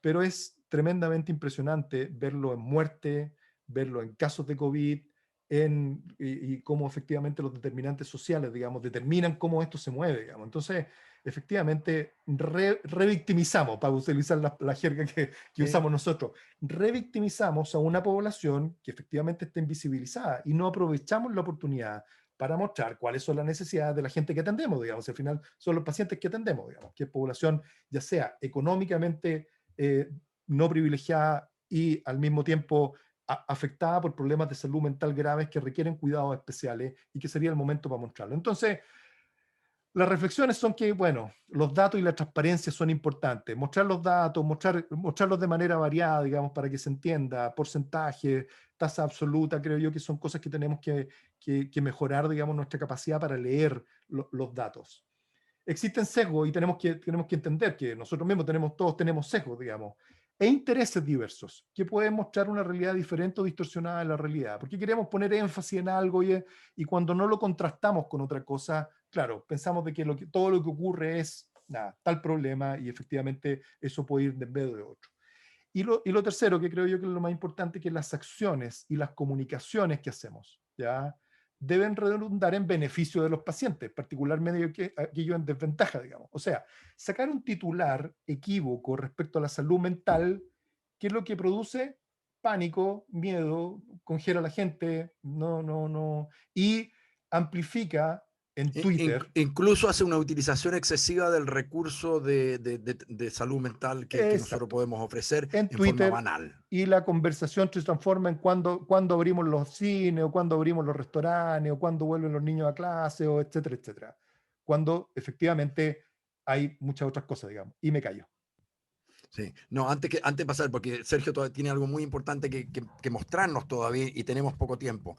Pero es tremendamente impresionante verlo en muerte, verlo en casos de COVID, y cómo efectivamente los determinantes sociales, digamos, determinan cómo esto se mueve, digamos. Entonces, efectivamente, revictimizamos, para utilizar la jerga que usamos nosotros, revictimizamos a una población que efectivamente está invisibilizada, y no aprovechamos la oportunidad para mostrar cuáles son las necesidades de la gente que atendemos, digamos. Al final son los pacientes que atendemos, digamos, que es población ya sea económicamente no privilegiada y al mismo tiempo afectada por problemas de salud mental graves que requieren cuidados especiales, y que sería el momento para mostrarlo. Entonces, las reflexiones son que, bueno, los datos y la transparencia son importantes. Mostrar los datos, mostrarlos de manera variada, digamos, para que se entienda, porcentaje, tasa absoluta, creo yo que son cosas que tenemos que mejorar, digamos, nuestra capacidad para leer los datos. Existen sesgos, y tenemos que entender que nosotros mismos todos tenemos sesgos, digamos, e intereses diversos que pueden mostrar una realidad diferente o distorsionada de la realidad, porque queremos poner énfasis en algo, y cuando no lo contrastamos con otra cosa, claro, pensamos de que todo lo que ocurre es tal problema, y efectivamente eso puede ir en vez de otro. Y lo tercero, que creo yo que es lo más importante, que las acciones y las comunicaciones que hacemos, ¿ya?, deben redundar en beneficio de los pacientes, particularmente aquellos en desventaja, digamos. O sea, sacar un titular equívoco respecto a la salud mental, ¿qué es lo que produce? Pánico, miedo, congela a la gente, y amplifica en Twitter. Incluso hace una utilización excesiva del recurso de salud mental que nosotros podemos ofrecer en Twitter, forma banal. Y la conversación se transforma en cuando abrimos los cines, o cuando abrimos los restaurantes, o cuando vuelven los niños a clase, o etcétera, etcétera. Cuando efectivamente hay muchas otras cosas, digamos, y me callo. Sí, no, antes de pasar, porque Sergio todavía tiene algo muy importante que mostrarnos todavía y tenemos poco tiempo.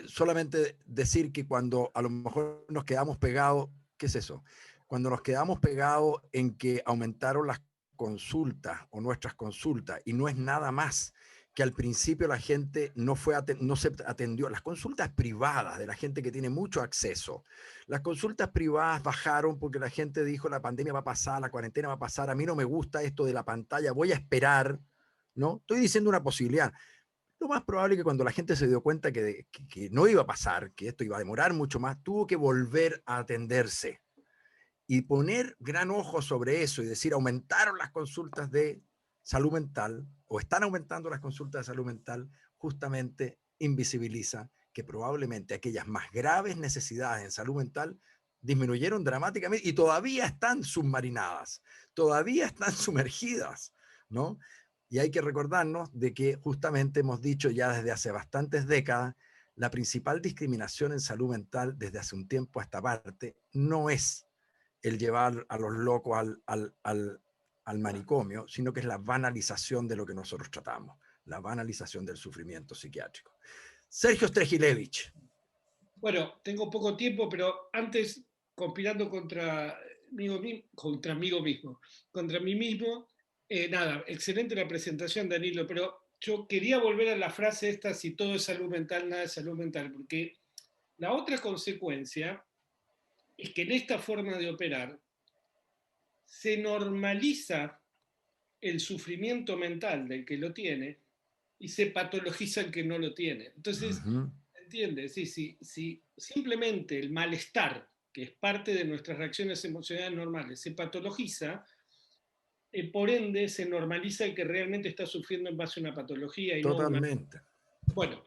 Solamente decir que cuando a lo mejor nos quedamos pegados, ¿qué es eso? Cuando nos quedamos pegados en que aumentaron las consultas o nuestras consultas y no es nada más que al principio la gente no se atendió, las consultas privadas de la gente que tiene mucho acceso. Las consultas privadas bajaron porque la gente dijo la pandemia va a pasar, la cuarentena va a pasar, a mí no me gusta esto de la pantalla, voy a esperar, ¿no? Estoy diciendo una posibilidad. Lo más probable es que cuando la gente se dio cuenta que no iba a pasar, que esto iba a demorar mucho más, tuvo que volver a atenderse y poner gran ojo sobre eso y decir, aumentaron las consultas de salud mental o están aumentando las consultas de salud mental, justamente invisibiliza que probablemente aquellas más graves necesidades en salud mental disminuyeron dramáticamente y todavía están submarinadas, todavía están sumergidas, ¿no? Y hay que recordarnos de que justamente hemos dicho ya desde hace bastantes décadas, la principal discriminación en salud mental desde hace un tiempo a esta parte no es el llevar a los locos al manicomio, sino que es la banalización de lo que nosotros tratamos, la banalización del sufrimiento psiquiátrico. Sergio Strejilevich. Bueno, tengo poco tiempo, pero antes, conspirando contra mí mismo, nada, excelente la presentación, Danilo, pero yo quería volver a la frase esta, si todo es salud mental, nada es salud mental, porque la otra consecuencia es que en esta forma de operar se normaliza el sufrimiento mental del que lo tiene y se patologiza el que no lo tiene. Entonces, ¿entiendes? Sí, simplemente el malestar, que es parte de nuestras reacciones emocionales normales, se patologiza, por ende se normaliza el que realmente está sufriendo en base a una patología y no una... Totalmente. Bueno,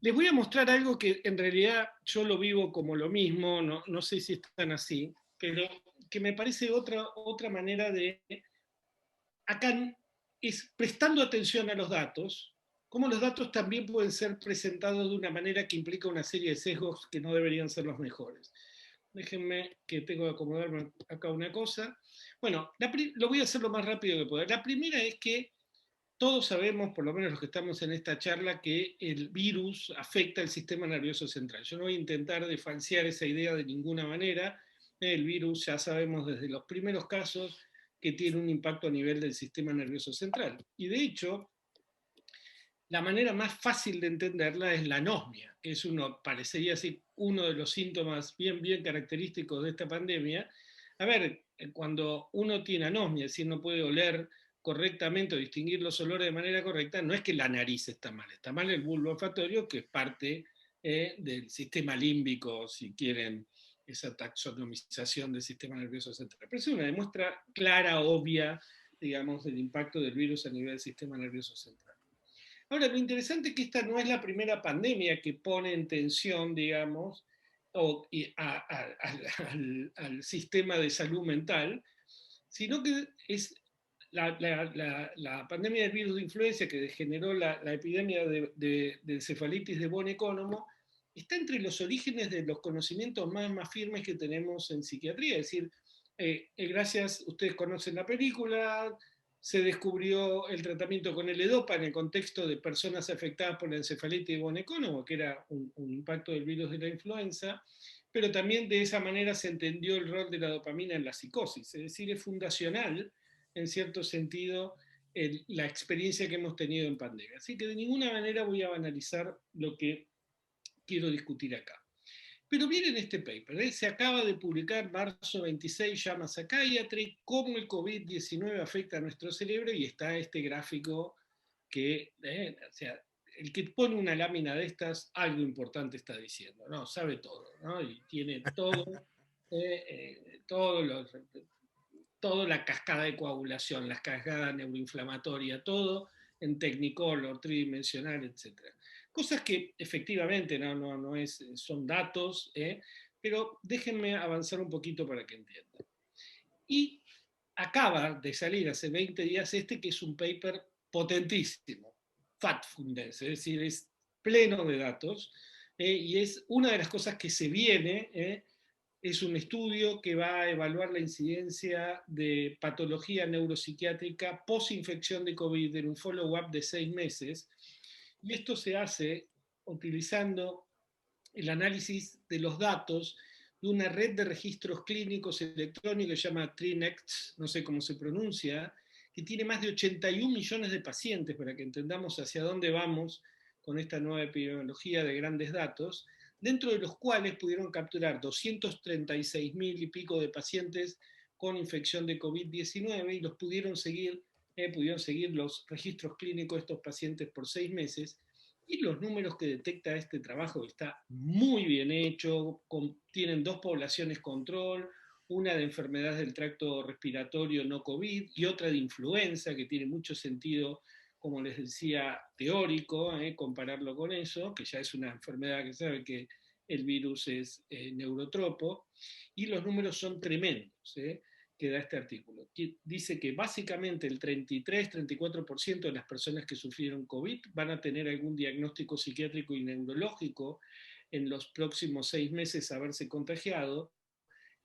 les voy a mostrar algo que en realidad yo lo vivo como lo mismo, no sé si están así, pero que me parece otra manera de... Acá es prestando atención a los datos, cómo los datos también pueden ser presentados de una manera que implica una serie de sesgos que no deberían ser los mejores. Déjenme que tengo que acomodarme acá una cosa. Bueno, lo voy a hacer lo más rápido que pueda. La primera es que todos sabemos, por lo menos los que estamos en esta charla, que el virus afecta el sistema nervioso central. Yo no voy a intentar falsear esa idea de ninguna manera. El virus ya sabemos desde los primeros casos que tiene un impacto a nivel del sistema nervioso central. Y de hecho, la manera más fácil de entenderla es la anosmia, que es parecería así uno de los síntomas bien característicos de esta pandemia. A ver, cuando uno tiene anosmia, es decir, no puede oler correctamente o distinguir los olores de manera correcta, no es que la nariz está mal el bulbo olfatorio, que es parte del sistema límbico, si quieren, esa taxonomización del sistema nervioso central. Pero es una demuestra clara, obvia, digamos, del impacto del virus a nivel del sistema nervioso central. Ahora, lo interesante es que esta no es la primera pandemia que pone en tensión, digamos, al sistema de salud mental, sino que es la pandemia del virus de influenza que generó la epidemia de encefalitis de Von Economo, está entre los orígenes de los conocimientos más firmes que tenemos en psiquiatría. Es decir, gracias, ustedes conocen la película, se descubrió el tratamiento con L-Dopa en el contexto de personas afectadas por la encefalitis de Von Economo, que era un impacto del virus de la influenza, pero también de esa manera se entendió el rol de la dopamina en la psicosis. Es decir, es fundacional, en cierto sentido, la experiencia que hemos tenido en pandemia. Así que de ninguna manera voy a banalizar lo que quiero discutir acá. Pero miren este paper, se acaba de publicar marzo 26, llama Psychiatry, cómo el COVID-19 afecta a nuestro cerebro, y está este gráfico que, o sea, el que pone una lámina de estas, algo importante está diciendo, ¿no? Sabe todo, ¿no? Y tiene todo, toda la cascada de coagulación, la cascada neuroinflamatoria, todo en Technicolor, tridimensional, etc. Cosas que efectivamente son datos, pero déjenme avanzar un poquito para que entiendan. Y acaba de salir hace 20 días que es un paper potentísimo, Fatfulness, es decir, es pleno de datos, y es una de las cosas que se viene es un estudio que va a evaluar la incidencia de patología neuropsiquiátrica post-infección de COVID en un follow-up de 6 meses. Y esto se hace utilizando el análisis de los datos de una red de registros clínicos electrónicos que se llama TriNext, no sé cómo se pronuncia, que tiene más de 81 millones de pacientes, para que entendamos hacia dónde vamos con esta nueva epidemiología de grandes datos, dentro de los cuales pudieron capturar 236.000 y pico de pacientes con infección de COVID-19 y los pudieron seguir los registros clínicos de estos pacientes por 6 meses. Y los números que detecta este trabajo está muy bien hecho, tienen 2 poblaciones control, una de enfermedades del tracto respiratorio no COVID y otra de influenza, que tiene mucho sentido, como les decía, teórico, compararlo con eso, que ya es una enfermedad que sabe que el virus es neurotropo, y los números son tremendos, que da este artículo. Que dice que básicamente el 33-34% de las personas que sufrieron COVID van a tener algún diagnóstico psiquiátrico y neurológico en los próximos 6 meses haberse contagiado,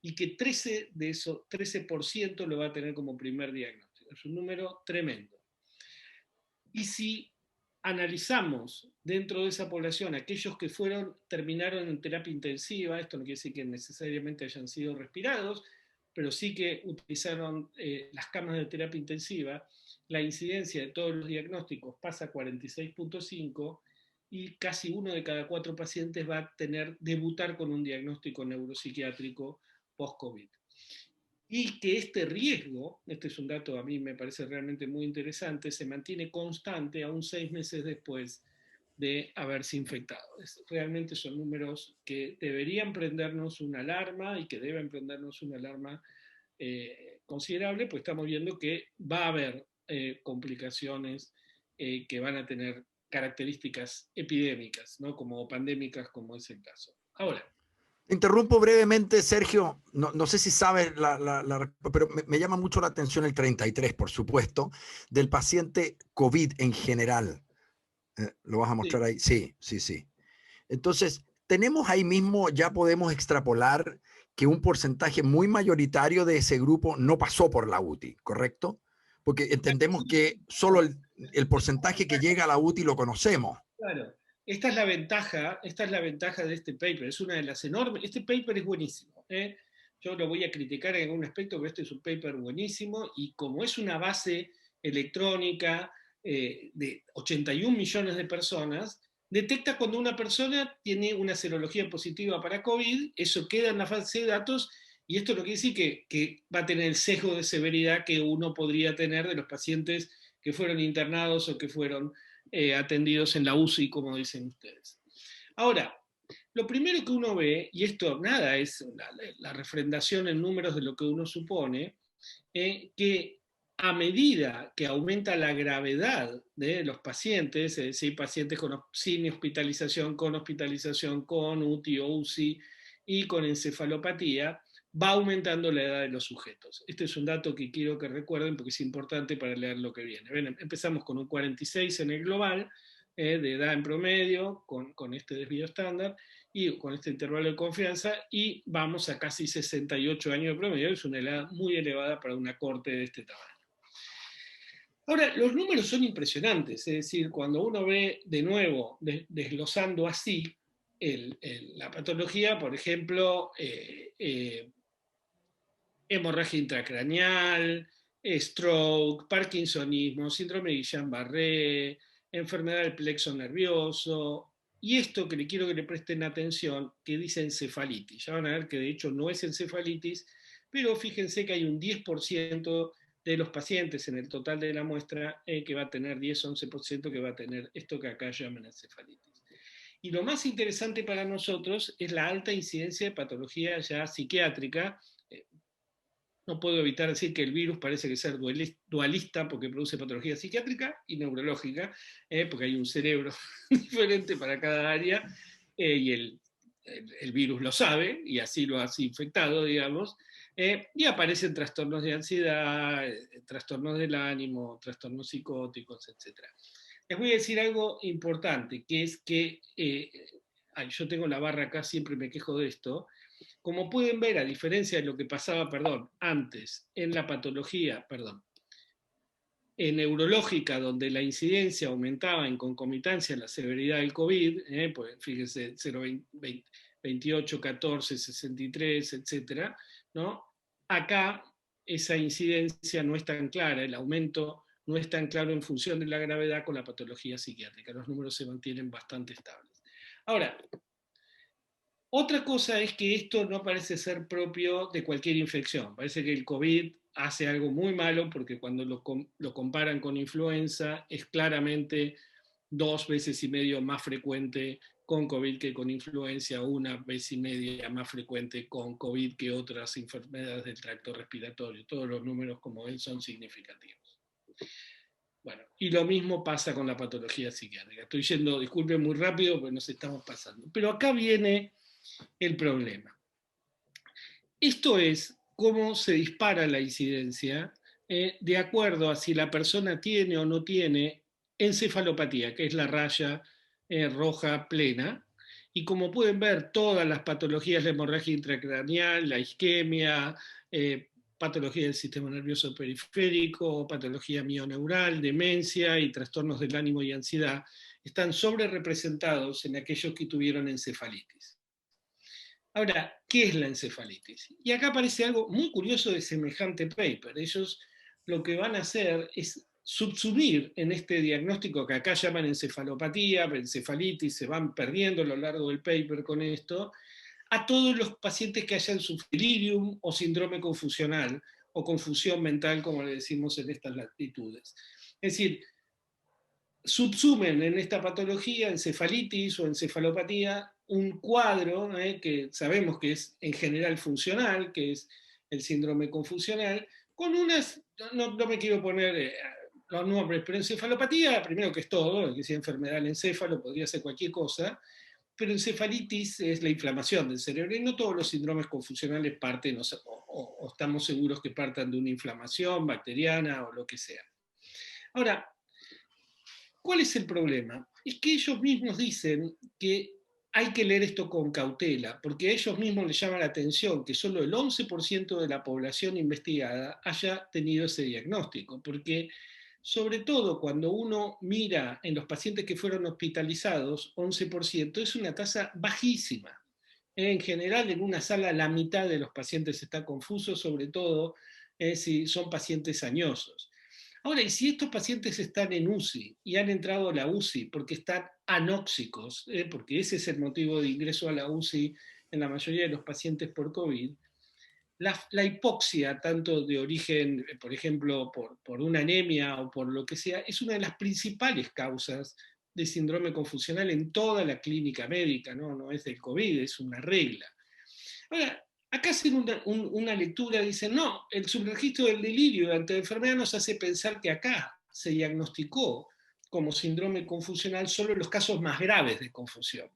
y que 13 de esos 13% lo va a tener como primer diagnóstico. Es un número tremendo. Y si analizamos dentro de esa población aquellos que terminaron en terapia intensiva, esto no quiere decir que necesariamente hayan sido respirados, pero sí que utilizaron las camas de terapia intensiva, la incidencia de todos los diagnósticos pasa a 46.5 y casi 1 de cada 4 pacientes va a debutar con un diagnóstico neuropsiquiátrico post-COVID. Y que este riesgo, este es un dato a mí me parece realmente muy interesante, se mantiene constante aún 6 meses después de haberse infectado. Realmente son números que deberían prendernos una alarma y que deben prendernos una alarma considerable, pues estamos viendo que va a haber complicaciones que van a tener características epidémicas, ¿no? Como pandémicas, como es el caso. Ahora, interrumpo brevemente, Sergio. No sé si sabes, pero me llama mucho la atención el 33, por supuesto, del paciente COVID en general. ¿Lo vas a mostrar ahí? Sí, sí, sí. Entonces, tenemos ahí mismo, ya podemos extrapolar que un porcentaje muy mayoritario de ese grupo no pasó por la UTI, ¿correcto? Porque entendemos que solo el porcentaje que llega a la UTI lo conocemos. claro, esta es la ventaja de este paper, es una de las enormes, este paper es buenísimo, yo lo voy a criticar en algún aspecto, pero este es un paper buenísimo, y como es una base electrónica de 81 millones de personas, detecta cuando una persona tiene una serología positiva para COVID, eso queda en la base de datos, y esto lo quiere decir que va a tener el sesgo de severidad que uno podría tener de los pacientes que fueron internados o que fueron atendidos en la UCI, como dicen ustedes. Ahora, lo primero que uno ve, y esto nada es la refrendación en números de lo que uno supone, que a medida que aumenta la gravedad de los pacientes, es decir, pacientes sin hospitalización, con UTI o UCI y con encefalopatía, va aumentando la edad de los sujetos. Este es un dato que quiero que recuerden porque es importante para leer lo que viene. Ven, empezamos con un 46 en el global, de edad en promedio, con este desvío estándar, y con este intervalo de confianza, y vamos a casi 68 años de promedio, es una edad muy elevada para una corte de este tamaño. Ahora, los números son impresionantes, es decir, cuando uno ve de nuevo, desglosando así, la patología, por ejemplo, hemorragia intracraneal, stroke, parkinsonismo, síndrome de Guillain-Barré, enfermedad del plexo nervioso, y esto que le quiero que le presten atención, que dice encefalitis. Ya van a ver que de hecho no es encefalitis, pero fíjense que hay un 10% de los pacientes en el total de la muestra que va a tener 10-11% que va a tener esto que acá llaman encefalitis. Y lo más interesante para nosotros es la alta incidencia de patología ya psiquiátrica. No puedo evitar decir que el virus parece que ser dualista porque produce patología psiquiátrica y neurológica, porque hay un cerebro diferente para cada área, y el virus lo sabe, y así lo has infectado, digamos, y aparecen trastornos de ansiedad, trastornos del ánimo, trastornos psicóticos, etc. Les voy a decir algo importante, que es que, yo tengo la barra acá, siempre me quejo de esto, Como pueden ver, a diferencia de lo que pasaba, antes en la patología, neurológica, donde la incidencia aumentaba en concomitancia la severidad del COVID, pues fíjense, 0,28, 14, 63, etc., ¿no? Acá esa incidencia no es tan clara, el aumento no es tan claro en función de la gravedad con la patología psiquiátrica, los números se mantienen bastante estables. Ahora, otra cosa es que esto no parece ser propio de cualquier infección. Parece que el COVID hace algo muy malo porque cuando lo comparan con influenza es claramente 2,5 veces más frecuente con COVID que con influenza, 1,5 veces más frecuente con COVID que otras enfermedades del tracto respiratorio. Todos los números, como ven, son significativos. Bueno, y lo mismo pasa con la patología psiquiátrica. Estoy yendo, disculpen, muy rápido porque nos estamos pasando. Pero acá viene el problema. Esto es cómo se dispara la incidencia de acuerdo a si la persona tiene o no tiene encefalopatía, que es la raya roja plena, y como pueden ver, todas las patologías, la hemorragia intracraneal, la isquemia, patología del sistema nervioso periférico, patología mioneural, demencia y trastornos del ánimo y ansiedad, están sobre representados en aquellos que tuvieron encefalitis. Ahora, ¿qué es la encefalitis? Y acá aparece algo muy curioso de semejante paper. Ellos lo que van a hacer es subsumir en este diagnóstico que acá llaman encefalopatía, encefalitis, se van perdiendo a lo largo del paper con esto, a todos los pacientes que hayan sufrido delirium o síndrome confusional o confusión mental, como le decimos en estas latitudes. Es decir, subsumen en esta patología, encefalitis o encefalopatía, un cuadro que sabemos que es en general funcional, que es el síndrome confusional, con unas, no me quiero poner los nombres, pero encefalopatía, primero que es todo, que sea enfermedad del encéfalo, podría ser cualquier cosa, pero encefalitis es la inflamación del cerebro, y no todos los síndromes confusionales parten, o estamos seguros que partan de una inflamación bacteriana o lo que sea. Ahora, ¿cuál es el problema? Es que ellos mismos dicen que hay que leer esto con cautela, porque a ellos mismos les llama la atención que solo el 11% de la población investigada haya tenido ese diagnóstico, porque sobre todo cuando uno mira en los pacientes que fueron hospitalizados, 11% es una tasa bajísima. En general, en una sala la mitad de los pacientes está confuso, sobre todo si son pacientes añosos. Ahora, y si estos pacientes están en UCI y han entrado a la UCI porque están anóxicos, porque ese es el motivo de ingreso a la UCI en la mayoría de los pacientes por COVID, la hipoxia, tanto de origen, por ejemplo, por una anemia o por lo que sea, es una de las principales causas de síndrome confusional en toda la clínica médica, no es del COVID, es una regla. Ahora, acá hacen una lectura, dicen, no, el subregistro del delirio durante la enfermedad nos hace pensar que acá se diagnosticó como síndrome confusional solo en los casos más graves de confusión.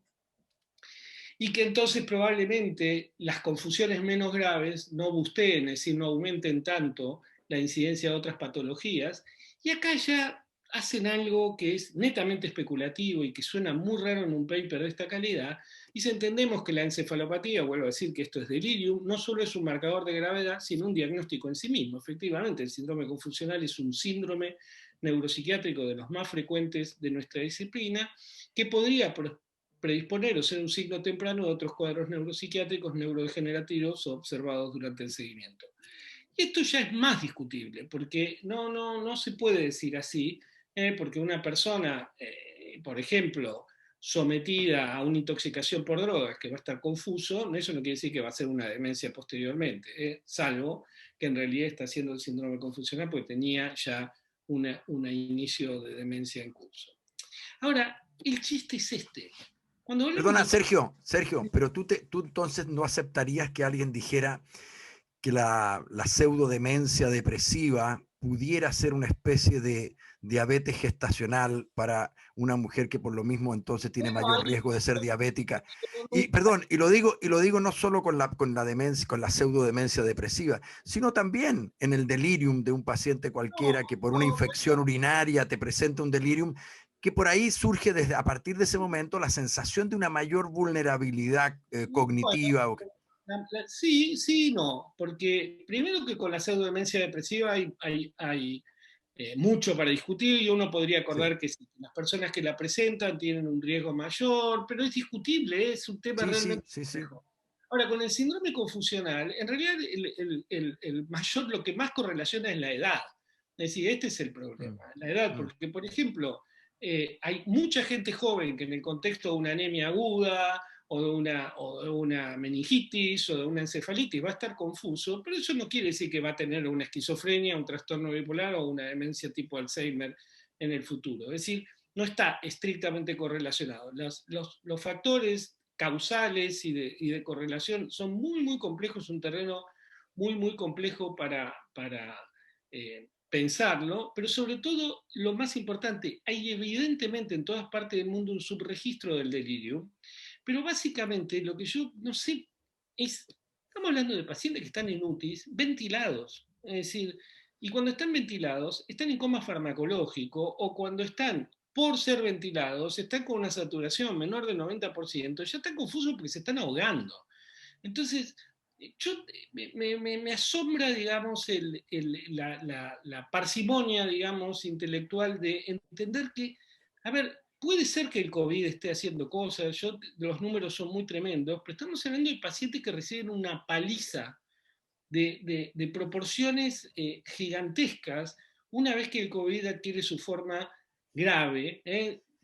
Y que entonces probablemente las confusiones menos graves no busteen, es decir, no aumenten tanto la incidencia de otras patologías. Y acá ya hacen algo que es netamente especulativo y que suena muy raro en un paper de esta calidad. Y si entendemos que la encefalopatía, vuelvo a decir que esto es delirium, no solo es un marcador de gravedad, sino un diagnóstico en sí mismo. Efectivamente, el síndrome confusional es un síndrome neuropsiquiátrico de los más frecuentes de nuestra disciplina, que podría predisponer o ser un signo temprano de otros cuadros neuropsiquiátricos neurodegenerativos observados durante el seguimiento. Y esto ya es más discutible, porque no se puede decir así, porque una persona, por ejemplo, sometida a una intoxicación por drogas que va a estar confuso, eso no quiere decir que va a ser una demencia posteriormente, salvo que en realidad está haciendo el síndrome confusional porque tenía ya un inicio de demencia en curso. Ahora, el chiste es este. Perdona, Sergio, pero tú entonces no aceptarías que alguien dijera que la pseudodemencia depresiva pudiera ser una especie de diabetes gestacional para una mujer que por lo mismo entonces tiene mayor riesgo de ser diabética. Y perdón, y lo digo no solo con la demencia, con la pseudodemencia depresiva, sino también en el delirium de un paciente cualquiera que por una infección urinaria te presenta un delirium, que por ahí surge a partir de ese momento la sensación de una mayor vulnerabilidad cognitiva. Sí, sí, no, porque primero que con la pseudodemencia depresiva hay mucho para discutir y uno podría Sí, acordar que sí, las personas que la presentan tienen un riesgo mayor, pero es discutible, es un tema sí, sí, realmente sí, sí. complejo. Ahora, con el síndrome confusional, en realidad el mayor, lo que más correlaciona es la edad. Es decir, este es el Mm, problema, la edad, mm. porque, por ejemplo, hay mucha gente joven que en el contexto de una anemia aguda o de una meningitis o de una encefalitis va a estar confuso, pero eso no quiere decir que va a tener una esquizofrenia, un trastorno bipolar o una demencia tipo Alzheimer en el futuro. Es decir, no está estrictamente correlacionado. Los factores causales y de correlación son muy, muy complejos, un terreno muy, muy complejo para pensarlo, pero sobre todo, lo más importante, hay evidentemente en todas partes del mundo un subregistro del delirio, pero básicamente lo que yo no sé es, estamos hablando de pacientes que están en UTIs ventilados, es decir, y cuando están ventilados, están en coma farmacológico o cuando están por ser ventilados, están con una saturación menor del 90%, ya están confusos porque se están ahogando. Entonces, me asombra, digamos, la parsimonia, digamos, intelectual de entender que, a ver, puede ser que el COVID esté haciendo cosas, los números son muy tremendos, pero estamos hablando de pacientes que reciben una paliza de proporciones gigantescas una vez que el COVID adquiere su forma grave,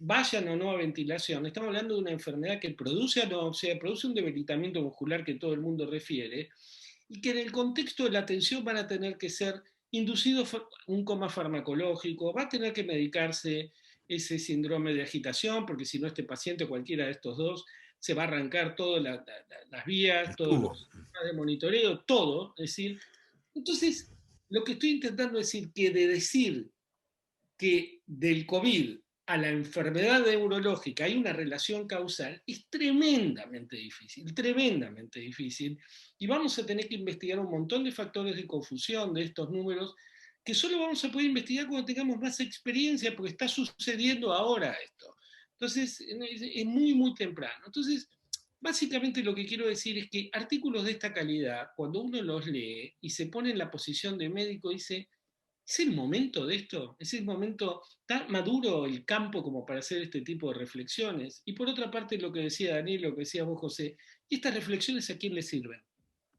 vayan o no a ventilación. Estamos hablando de una enfermedad que produce anosmia, produce un debilitamiento muscular que todo el mundo refiere, y que en el contexto de la atención van a tener que ser inducidos un coma farmacológico, va a tener que medicarse ese síndrome de agitación, porque si no este paciente, cualquiera de estos dos, se va a arrancar todas las vías, El todos tubo. los sistemas de monitoreo, todo. Es decir, entonces, lo que estoy intentando decir que de decir que del COVID a la enfermedad neurológica hay una relación causal es tremendamente difícil, y vamos a tener que investigar un montón de factores de confusión de estos números que solo vamos a poder investigar cuando tengamos más experiencia, porque está sucediendo ahora esto. Entonces, es muy, muy temprano. Entonces, básicamente lo que quiero decir es que artículos de esta calidad, cuando uno los lee y se pone en la posición de médico, dice, ¿es el momento de esto? ¿Es el momento tan maduro el campo como para hacer este tipo de reflexiones? Y por otra parte, lo que decía Daniel, lo que decía vos, José, ¿y estas reflexiones a quién les sirven?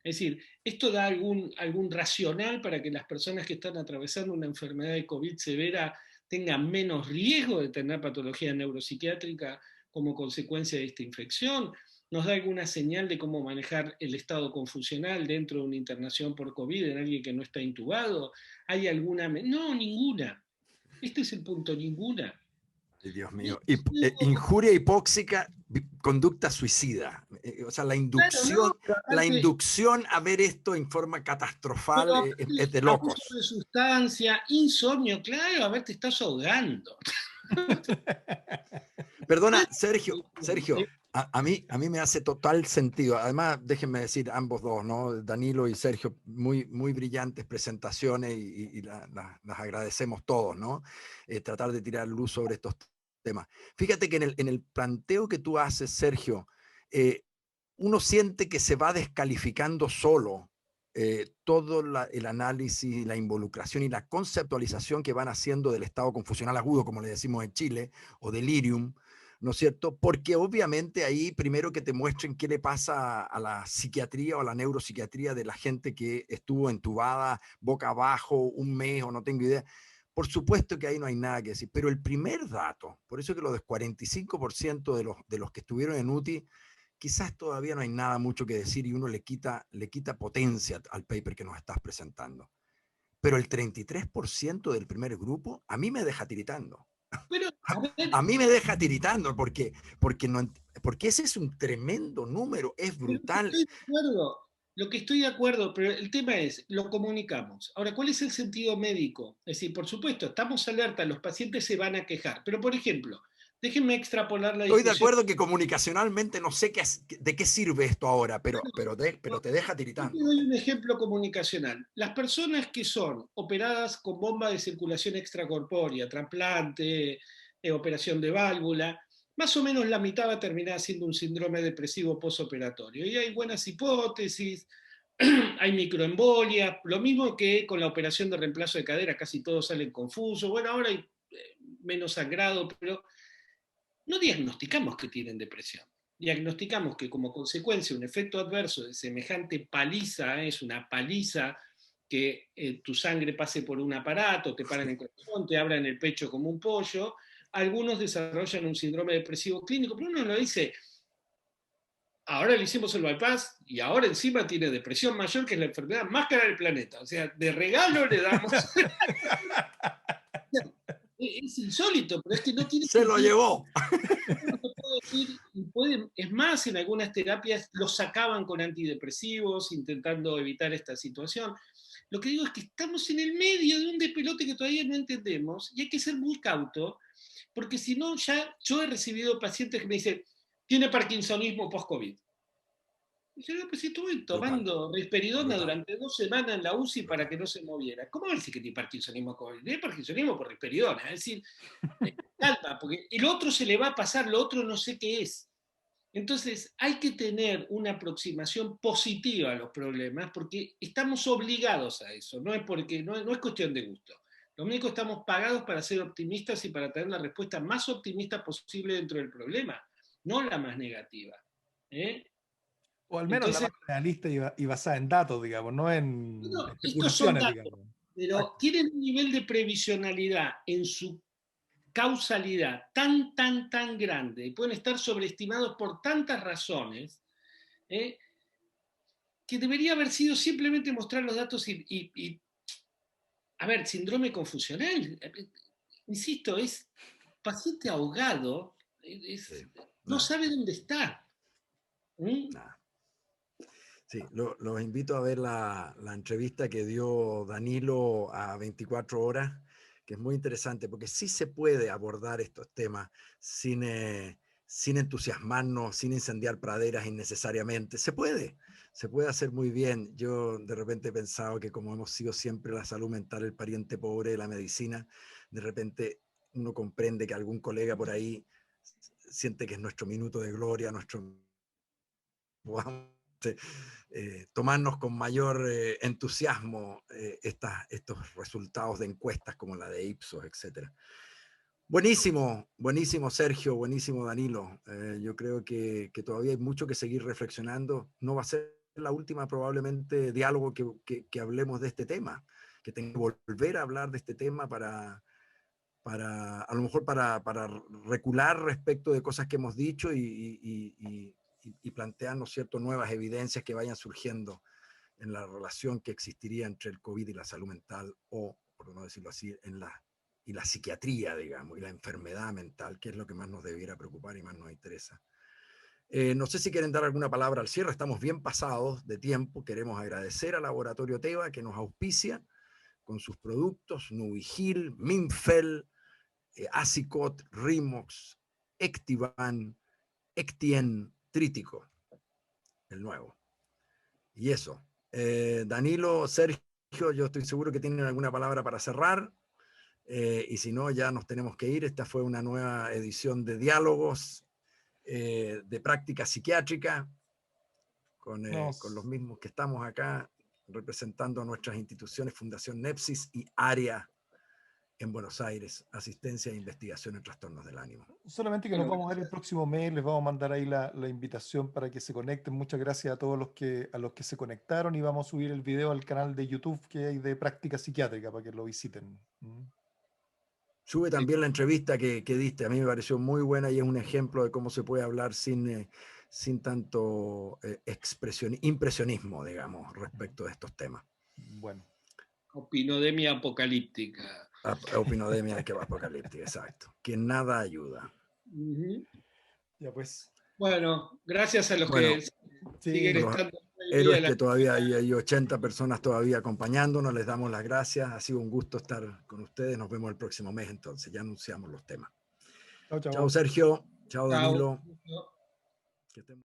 Es decir, ¿esto da algún racional para que las personas que están atravesando una enfermedad de COVID severa tengan menos riesgo de tener patología neuropsiquiátrica como consecuencia de esta infección? ¿Nos da alguna señal de cómo manejar el estado confusional dentro de una internación por COVID en alguien que no está intubado? ¿Hay alguna? No, ninguna. Este es el punto, ninguna. Ay, Dios Y, mío. Injuria hipóxica, conducta suicida. O sea, claro, no, pero la aparte, inducción a ver esto en forma pero catastrófica es aparte, de abuso locos. de sustancia, insomnio, claro, a ver, te estás ahogando. Perdona, Sergio, a mí me hace total sentido. Además, déjenme decir, ambos dos, ¿no? Danilo y Sergio, muy, muy brillantes presentaciones y las agradecemos todos, ¿no? Tratar de tirar luz sobre estos temas. Fíjate que en el planteo que tú haces, Sergio, eh, uno siente que se va descalificando solo todo el análisis, la involucración y la conceptualización que van haciendo del estado confusional agudo, como le decimos en Chile, o delirium, ¿no es cierto? Porque obviamente ahí primero que te muestren qué le pasa a la psiquiatría o a la neuropsiquiatría de la gente que estuvo entubada boca abajo un mes o no tengo idea. Por supuesto que ahí no hay nada que decir, pero el primer dato, por eso que lo del 45% de los que estuvieron en UTI, quizás todavía no hay nada mucho que decir y uno le quita potencia al paper que nos estás presentando. Pero el 33% del primer grupo a mí me deja tiritando. Pero, a ver, A mí me deja tiritando porque ese es un tremendo número, es pero brutal. estoy de acuerdo, lo que estoy de acuerdo, pero el tema es, lo comunicamos. Ahora, ¿cuál es el sentido médico? Es decir, por supuesto, estamos alerta, los pacientes se van a quejar, pero por ejemplo, déjenme extrapolar la Estoy de discusión. acuerdo que comunicacionalmente no sé de qué sirve esto ahora, pero te deja Yo te tiritando. doy un ejemplo comunicacional. Las personas que son operadas con bomba de circulación extracorpórea, trasplante, operación de válvula, más o menos la mitad va a terminar siendo un síndrome depresivo postoperatorio. Y hay buenas hipótesis, hay microembolias, lo mismo que con la operación de reemplazo de cadera, casi todos salen confusos. Bueno, ahora hay menos sangrado, pero no diagnosticamos que tienen depresión. Diagnosticamos que como consecuencia un efecto adverso de semejante paliza, es una paliza que tu sangre pase por un aparato, te paran el corazón, te abran el pecho como un pollo. Algunos desarrollan un síndrome depresivo clínico, pero uno lo dice, ahora le hicimos el bypass y ahora encima tiene depresión mayor, que es la enfermedad más cara del planeta. O sea, de regalo le damos. Es insólito, pero es que no tiene Se lo sentido. llevó. Es más, en algunas terapias los sacaban con antidepresivos, intentando evitar esta situación. Lo que digo es que estamos en el medio de un despelote que todavía no entendemos y hay que ser muy cauto, porque si no, ya yo he recibido pacientes que me dicen, tiene parkinsonismo post-COVID. Y yo, pues estuve tomando risperidona durante 2 semanas en la UCI para que no se moviera. ¿Cómo va a decir que tiene parkinsonismo COVID? Tiene parkinsonismo por risperidona. Es decir, calma, porque el otro se le va a pasar, lo otro no sé qué es. Entonces, hay que tener una aproximación positiva a los problemas porque estamos obligados a eso, no es, porque, no es cuestión de gusto. Los médicos estamos pagados para ser optimistas y para tener la respuesta más optimista posible dentro del problema, no la más negativa. ¿eh? O al menos la Entonces, más realista y basada en datos, digamos, no en bueno, estos son especulaciones, datos, digamos. pero Exacto. tienen un nivel de previsionalidad en su causalidad tan grande y pueden estar sobreestimados por tantas razones, ¿eh? que debería haber sido simplemente mostrar los datos a ver, síndrome confusional, insisto, es paciente ahogado, Sí, no nada, sabe dónde está. ¿Mm? nada. Sí, los invito a ver la entrevista que dio Danilo a 24 horas, que es muy interesante, porque sí se puede abordar estos temas sin entusiasmarnos, sin incendiar praderas innecesariamente. Se puede hacer muy bien. Yo de repente he pensado que como hemos sido siempre la salud mental, el pariente pobre de la medicina, de repente uno comprende que algún colega por ahí siente que es nuestro minuto de gloria, nuestro tomarnos con mayor entusiasmo estos resultados de encuestas como la de Ipsos, etc. Buenísimo, buenísimo Sergio, buenísimo Danilo. Yo creo que todavía hay mucho que seguir reflexionando. No va a ser la última probablemente diálogo que hablemos de este tema, que tengo que volver a hablar de este tema a lo mejor para recular respecto de cosas que hemos dicho y plantearnos ciertas nuevas evidencias que vayan surgiendo en la relación que existiría entre el COVID y la salud mental, o, por no decirlo así, y la psiquiatría, digamos, y la enfermedad mental, que es lo que más nos debiera preocupar y más nos interesa. No sé si quieren dar alguna palabra al cierre, estamos bien pasados de tiempo. Queremos agradecer al Laboratorio Teva que nos auspicia con sus productos, Nubigil, Minfel, Acicot, Rimox, Ectivan, Ectien, Trítico, el nuevo. Y eso. Danilo, Sergio, yo estoy seguro que tienen alguna palabra para cerrar. Y si no, ya nos tenemos que ir. Esta fue una nueva edición de Diálogos de Práctica Psiquiátrica con los mismos que estamos acá representando a nuestras instituciones Fundación Nepsis y ARIA en Buenos Aires, Asistencia e Investigación en Trastornos del Ánimo. Solamente que nos vamos a ver el próximo mes, les vamos a mandar ahí la invitación para que se conecten. Muchas gracias a todos a los que se conectaron y vamos a subir el video al canal de YouTube que hay de Práctica Psiquiátrica para que lo visiten. Sube también la entrevista que diste, a mí me pareció muy buena y es un ejemplo de cómo se puede hablar sin tanto impresionismo, digamos, respecto de estos temas. Bueno. Opinodemia apocalíptica. Opinodemia que va apocalíptica, exacto. Que nada ayuda. Ya pues. Bueno, gracias a los bueno, que siguen los estando. héroes que todavía hay 80 personas todavía acompañándonos, les damos las gracias. Ha sido un gusto estar con ustedes. Nos vemos el próximo mes entonces. Ya anunciamos los temas. Chao, chao. Chao Sergio. Chao Danilo. Chao. Que estén